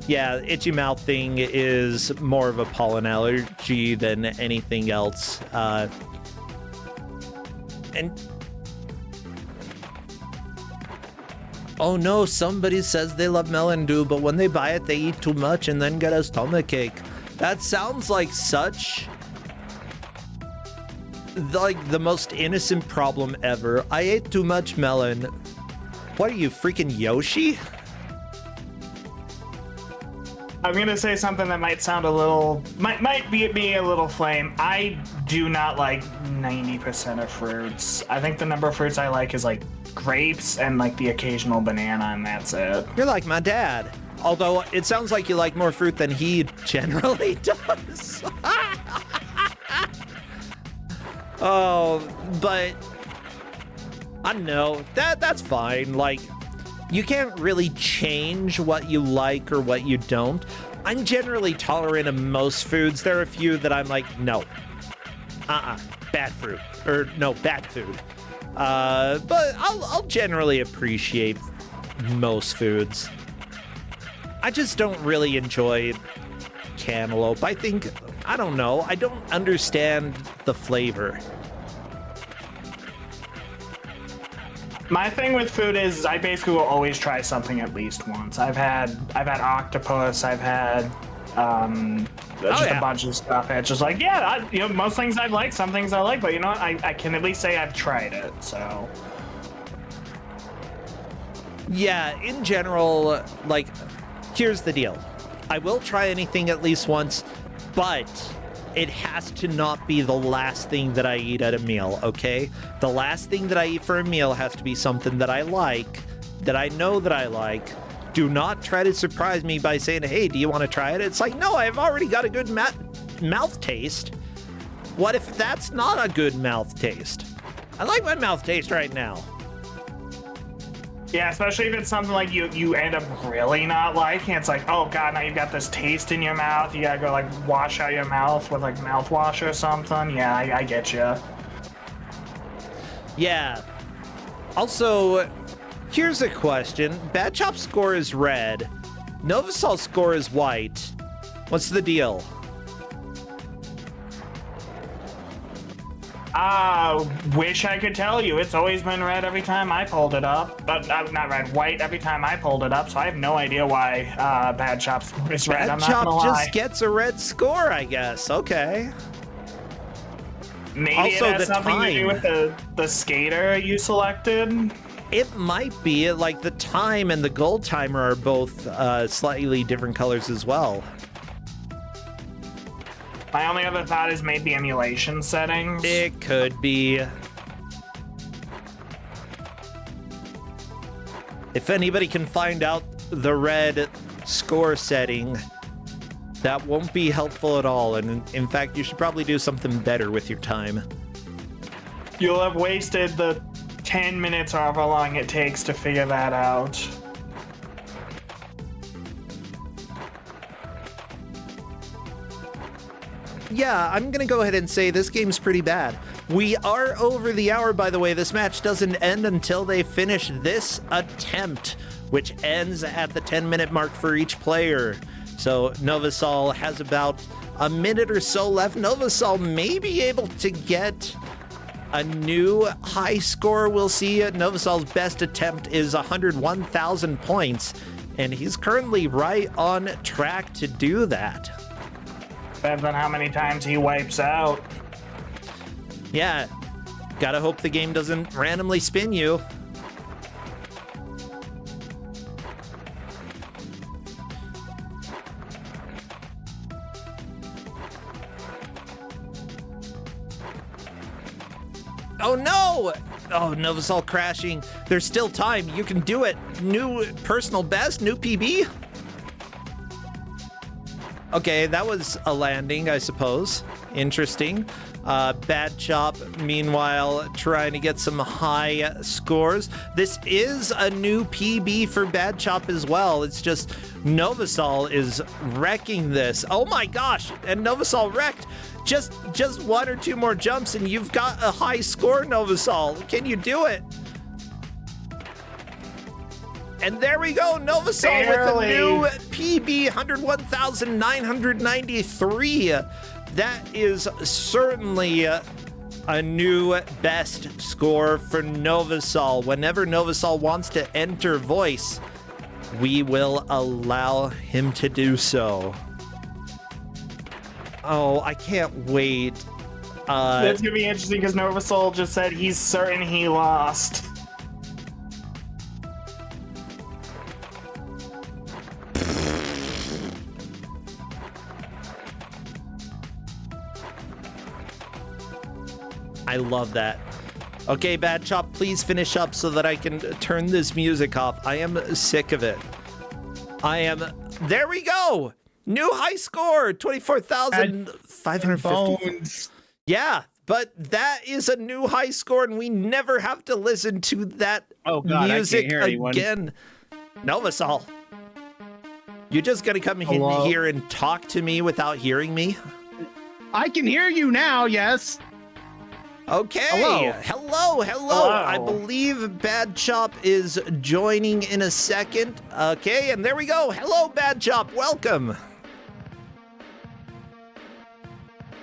Yeah, itchy mouth thing is more of a pollen allergy than anything else. And oh no, somebody says they love melon dew, but when they buy it, they eat too much and then get a stomachache. That sounds like such the most innocent problem ever. I ate too much melon. What are you, freaking Yoshi? I'm gonna say something that might sound a little, might be a little flame. I do not like 90% of fruits. I think the number of fruits I like is like grapes and like the occasional banana, and that's it. You're like my dad. Although it sounds like you like more fruit than he generally does. Oh, but I don't know. That's fine. Like, you can't really change what you like or what you don't. I'm generally tolerant of most foods. There are a few that I'm like, no. Bad fruit. Or no, bad food. But I'll generally appreciate most foods. I just don't really enjoy cantaloupe. I don't know. I don't understand the flavor. My thing with food is I basically will always try something at least once. I've had octopus. I've had a bunch of stuff. And it's just like, yeah, most things I like, some things I like, but you know what? I can at least say I've tried it. So yeah, in general, like, here's the deal. I will try anything at least once, but it has to not be the last thing that I eat at a meal, okay? The last thing that I eat for a meal has to be something that I like, that I know that I like. Do not try to surprise me by saying, hey, do you want to try it? It's like, no, I've already got a good mouth taste. What if that's not a good mouth taste? I like my mouth taste right now. yeah, especially if it's something like you end up really not liking. It's like, oh god, now you've got this taste in your mouth. You gotta go like wash out your mouth with like mouthwash or something. Yeah, I get you. Yeah. Also, here's a question. Bad Chop's score is red. Novasol's score is white. What's the deal? Wish I could tell you. It's always been red every time I pulled it up. But not red, white every time I pulled it up, so I have no idea why Bad Chop's score is red. I'm not gonna lie. Bad Chop just gets a red score, I guess. Okay. Maybe Also, it has something to do with the skater you selected. It might be. Like, the time and the gold timer are both slightly different colors as well. My only other thought is maybe emulation settings. It could be. If anybody can find out the red score setting, that won't be helpful at all. And in fact, you should probably do something better with your time. You'll have wasted the 10 minutes or however long it takes to figure that out. Yeah, I'm gonna go ahead and say this game's pretty bad. We are over the hour, by the way. This match doesn't end until they finish this attempt, which ends at the 10-minute mark for each player. So Novasol has about a minute or so left. Novasol may be able to get a new high score. We'll see. Novasol's best attempt is 101,000 points, and he's currently right on track to do that. Depends on how many times he wipes out. Yeah, gotta hope the game doesn't randomly spin you. Oh no! Oh, Novasol crashing. There's still time. You can do it. New personal best, new PB. Okay, that was a landing, I suppose. Interesting. Bad Chop, meanwhile, trying to get some high scores. This is a new PB for Bad Chop as well. It's just Novasol is wrecking this. Oh my gosh, and Novasol wrecked. Just one or two more jumps and you've got a high score, Novasol. Can you do it? And there we go, Novasol with a new PB, 101,993. That is certainly a new best score for Novasol. Whenever Novasol wants to enter voice, we will allow him to do so. Oh, I can't wait. That's gonna be interesting because Novasol just said he's certain he lost. I love that. Okay, Bad Chop, please finish up so that I can turn this music off. I am sick of it. There we go! New high score, 24,550. Yeah, but that is a new high score, and we never have to listen to that music again. Novasol, you're just gonna come in here and talk to me without hearing me? I can hear you now, yes. Okay. Hello. I believe Bad Chop is joining in a second. Okay, and there we go. Hello, Bad Chop. Welcome.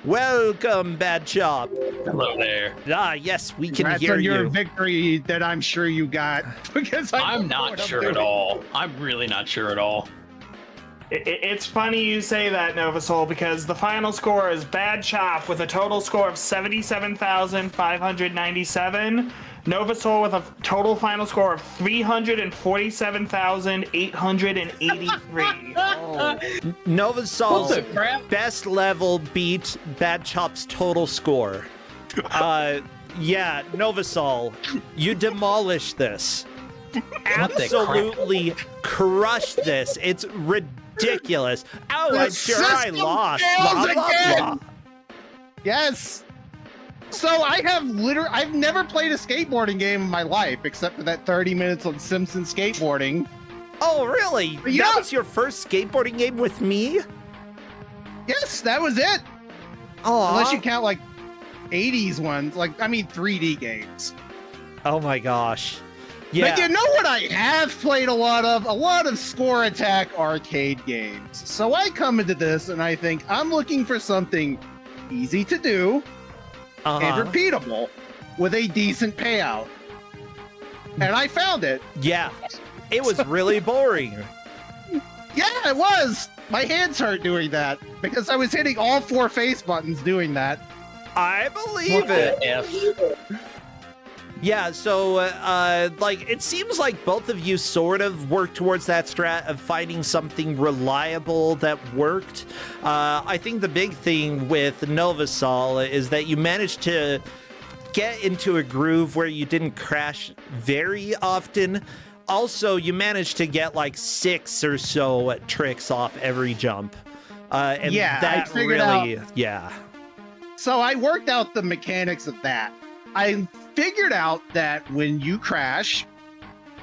Welcome, Bad Chop. Hello there. Ah, yes, we can That's hear on your you. victory that I'm sure you got. Because I'm not sure at all. I'm really not sure at all. It's funny you say that, Novasol, because the final score is Bad Chop with a total score of 77,597. Novasol with a total final score of 347,883. Novasol's best level beat Bad Chop's total score. Yeah, Novasol, you demolished this. Absolutely crushed this. It's ridiculous. Oh, I'm sure I lost. Blah, blah, blah. Yes. So I've never played a skateboarding game in my life except for that 30 minutes on Simpsons skateboarding. Oh, really? Yeah. That was your first skateboarding game with me? Yes, that was it. Oh, Unless you count like 80s ones, 3D games. Oh my gosh. Yeah. But you know what I have played a lot of? A lot of score attack arcade games. So I come into this and I think I'm looking for something easy to do and repeatable with a decent payout. And I found it. Yeah. It was really boring. Yeah, it was. My hands hurt doing that because I was hitting all 4 face buttons doing that. I believe it. Yeah, so, it seems like both of you sort of worked towards that strat of finding something reliable that worked. I think the big thing with Novasol is that you managed to get into a groove where you didn't crash very often. Also, you managed to get, 6 or so tricks off every jump. And yeah, that I figured really, out. Yeah. So I worked out the mechanics of that. I figured out that when you crash,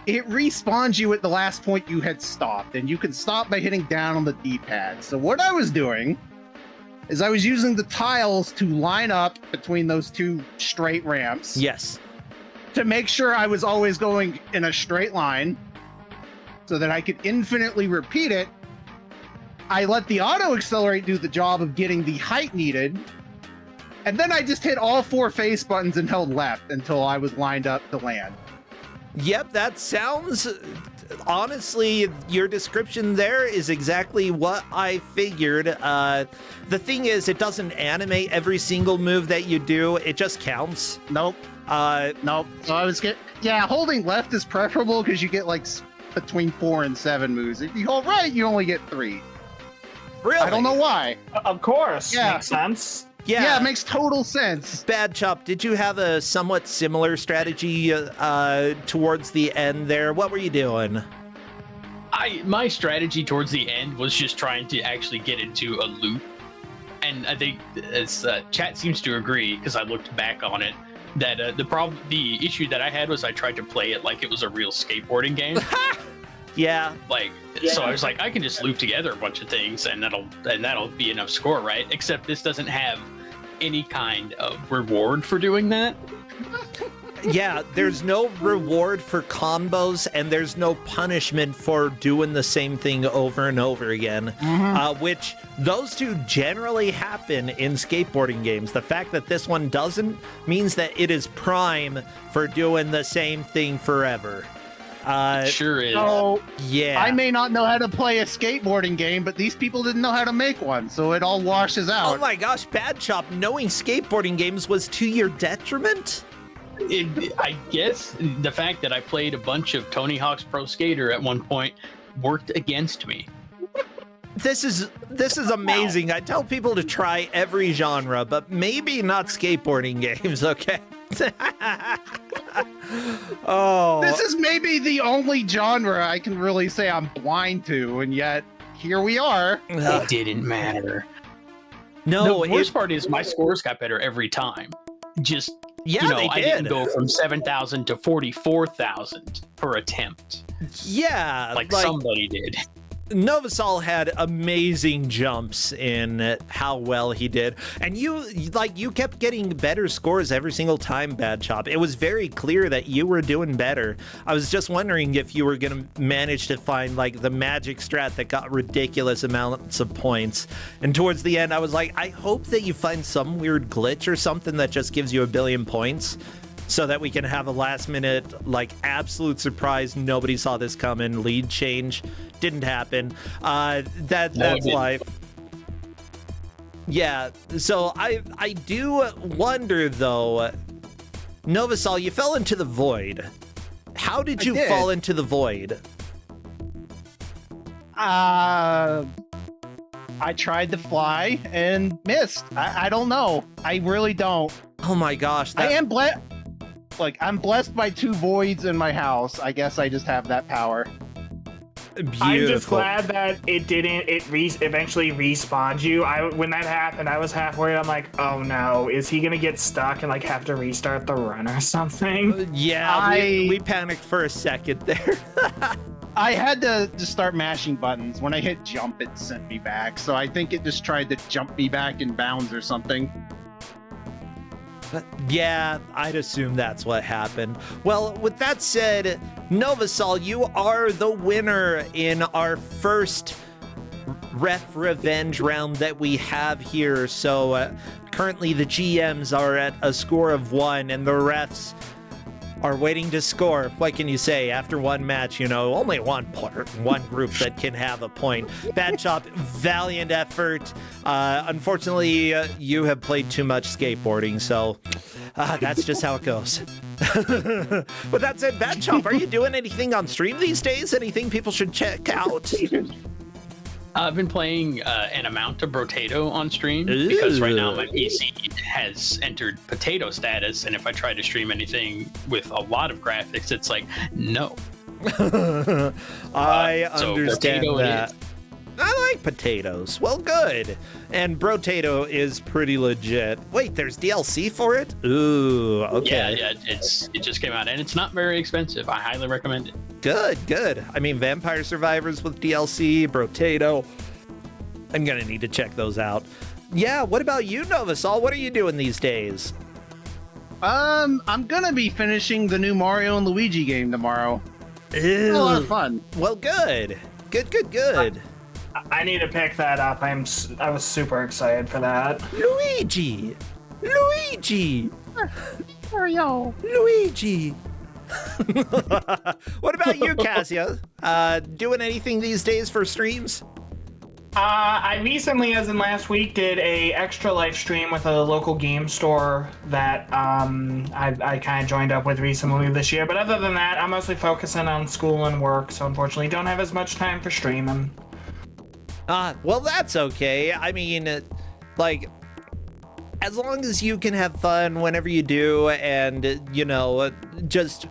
it respawns you at the last point you had stopped, and you can stop by hitting down on the D-pad. So what I was doing is I was using the tiles to line up between those 2 straight ramps. Yes. To make sure I was always going in a straight line so that I could infinitely repeat it. I let the auto accelerate do the job of getting the height needed. And then I just hit all 4 face buttons and held left until I was lined up to land. Yep, that sounds... Honestly, your description there is exactly what I figured. The thing is, it doesn't animate every single move that you do. It just counts. Nope. Nope. So I was holding left is preferable because you get between 4 and 7 moves. If you hold right, you only get 3. Really? I don't know why. Of course. Yeah. Makes sense. Yeah, it makes total sense. Bad Chop, did you have a somewhat similar strategy towards the end there? What were you doing? My strategy towards the end was just trying to actually get into a loop, and I think as chat seems to agree, because I looked back on it, that the issue that I had was I tried to play it like it was a real skateboarding game. Yeah. So I was like, I can just loop together a bunch of things, and that'll be enough score, right? Except this doesn't have any kind of reward for doing that. Yeah, there's no reward for combos, and there's no punishment for doing the same thing over and over again, which those two generally happen in skateboarding games. The fact that this one doesn't means that it is prime for doing the same thing forever. Sure is. So, yeah. I may not know how to play a skateboarding game, but these people didn't know how to make one, so it all washes out. Oh my gosh, Bad Chop, knowing skateboarding games was to your detriment? I guess the fact that I played a bunch of Tony Hawk's Pro Skater at one point worked against me. This is amazing. I tell people to try every genre, but maybe not skateboarding games, okay? Oh. This is maybe the only genre I can really say I'm blind to, and yet here we are. It didn't matter. No, the worst part is my scores got better every time. Just yeah, they I did. didn't go from 7,000 to 44,000 per attempt. Yeah, like somebody did. Novasol had amazing jumps in how well he did, and you kept getting better scores every single time, Bad Chop. It was very clear that you were doing better. I was just wondering if you were gonna manage to find like the magic strat that got ridiculous amounts of points. And towards the end, I was like, I hope that you find some weird glitch or something that just gives you 1 billion points, so that we can have a last minute, like, absolute surprise, nobody saw this coming, lead change. Didn't happen. That's life. Yeah, so I do wonder, though, Novasol, you fell into the void. How did you fall into the void? I tried to fly and missed. I don't know. I really don't. Oh my gosh. I am blessed. Like, I'm blessed by 2 voids in my house. I guess I just have that power. Beautiful. I'm just glad that it didn't. Eventually respawned you. When that happened, I was half worried. I'm like, oh no, is he gonna get stuck and like have to restart the run or something? Yeah, we panicked for a second there. I had to just start mashing buttons. When I hit jump, it sent me back. So I think it just tried to jump me back in bounds or something. Yeah, I'd assume that's what happened. Well, with that said, Novasol, you are the winner in our first ref revenge round that we have here. So currently the GMs are at a score of 1 and the refs are waiting to score. What can you say? After one match, only one group that can have a point. Bad Chop, valiant effort. Unfortunately, you have played too much skateboarding, so that's just how it goes. But that said, Bad Chop, are you doing anything on stream these days? Anything people should check out? I've been playing an amount of Brotato on stream. Ooh. Because right now my PC has entered potato status, and if I try to stream anything with a lot of graphics, it's like, no. I understand Brotato that. I like potatoes. Well, good. And Brotato is pretty legit. Wait, there's DLC for it? Ooh, okay. Yeah, it just came out, and it's not very expensive. I highly recommend it. Good. I mean, Vampire Survivors with DLC, Brotato. I'm gonna need to check those out. Yeah, what about you, Novasol? What are you doing these days? I'm gonna be finishing the new Mario and Luigi game tomorrow. It's a lot of fun. Well, good. Good. I need to pick that up. I was super excited for that. Luigi! Mario! Luigi! What about you, Cassia? Doing anything these days for streams? I recently, as in last week, did a extra live stream with a local game store that I kind of joined up with recently this year. But other than that, I'm mostly focusing on school and work, so unfortunately don't have as much time for streaming. Well, that's okay. I mean, like, as long as you can have fun whenever you do, and, just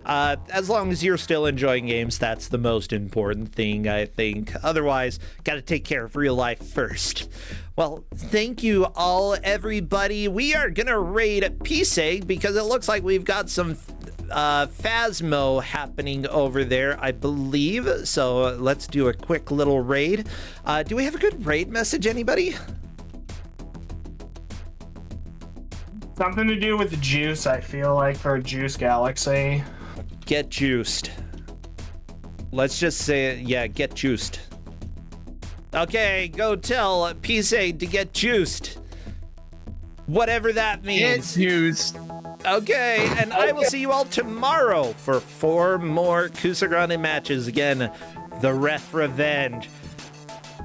As long as you're still enjoying games, that's the most important thing, I think. Otherwise, gotta take care of real life first. Well, thank you all, everybody. We are gonna raid PSEG because it looks like we've got some Phasmo happening over there, I believe. So let's do a quick little raid. Do we have a good raid message, anybody? Something to do with juice, I feel like, for Juice Galaxy. Get juiced. Let's just say it. Yeah, get juiced. Okay, go tell PSA to get juiced. Whatever that means. It's used. Okay, and I will see you all tomorrow for 4 more Kusogrand8 matches. Again, the Ref Revenge.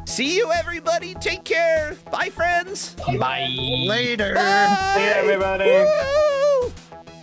See you, everybody. Take care. Bye, friends. Bye. Later. Bye. See you, everybody. Woo!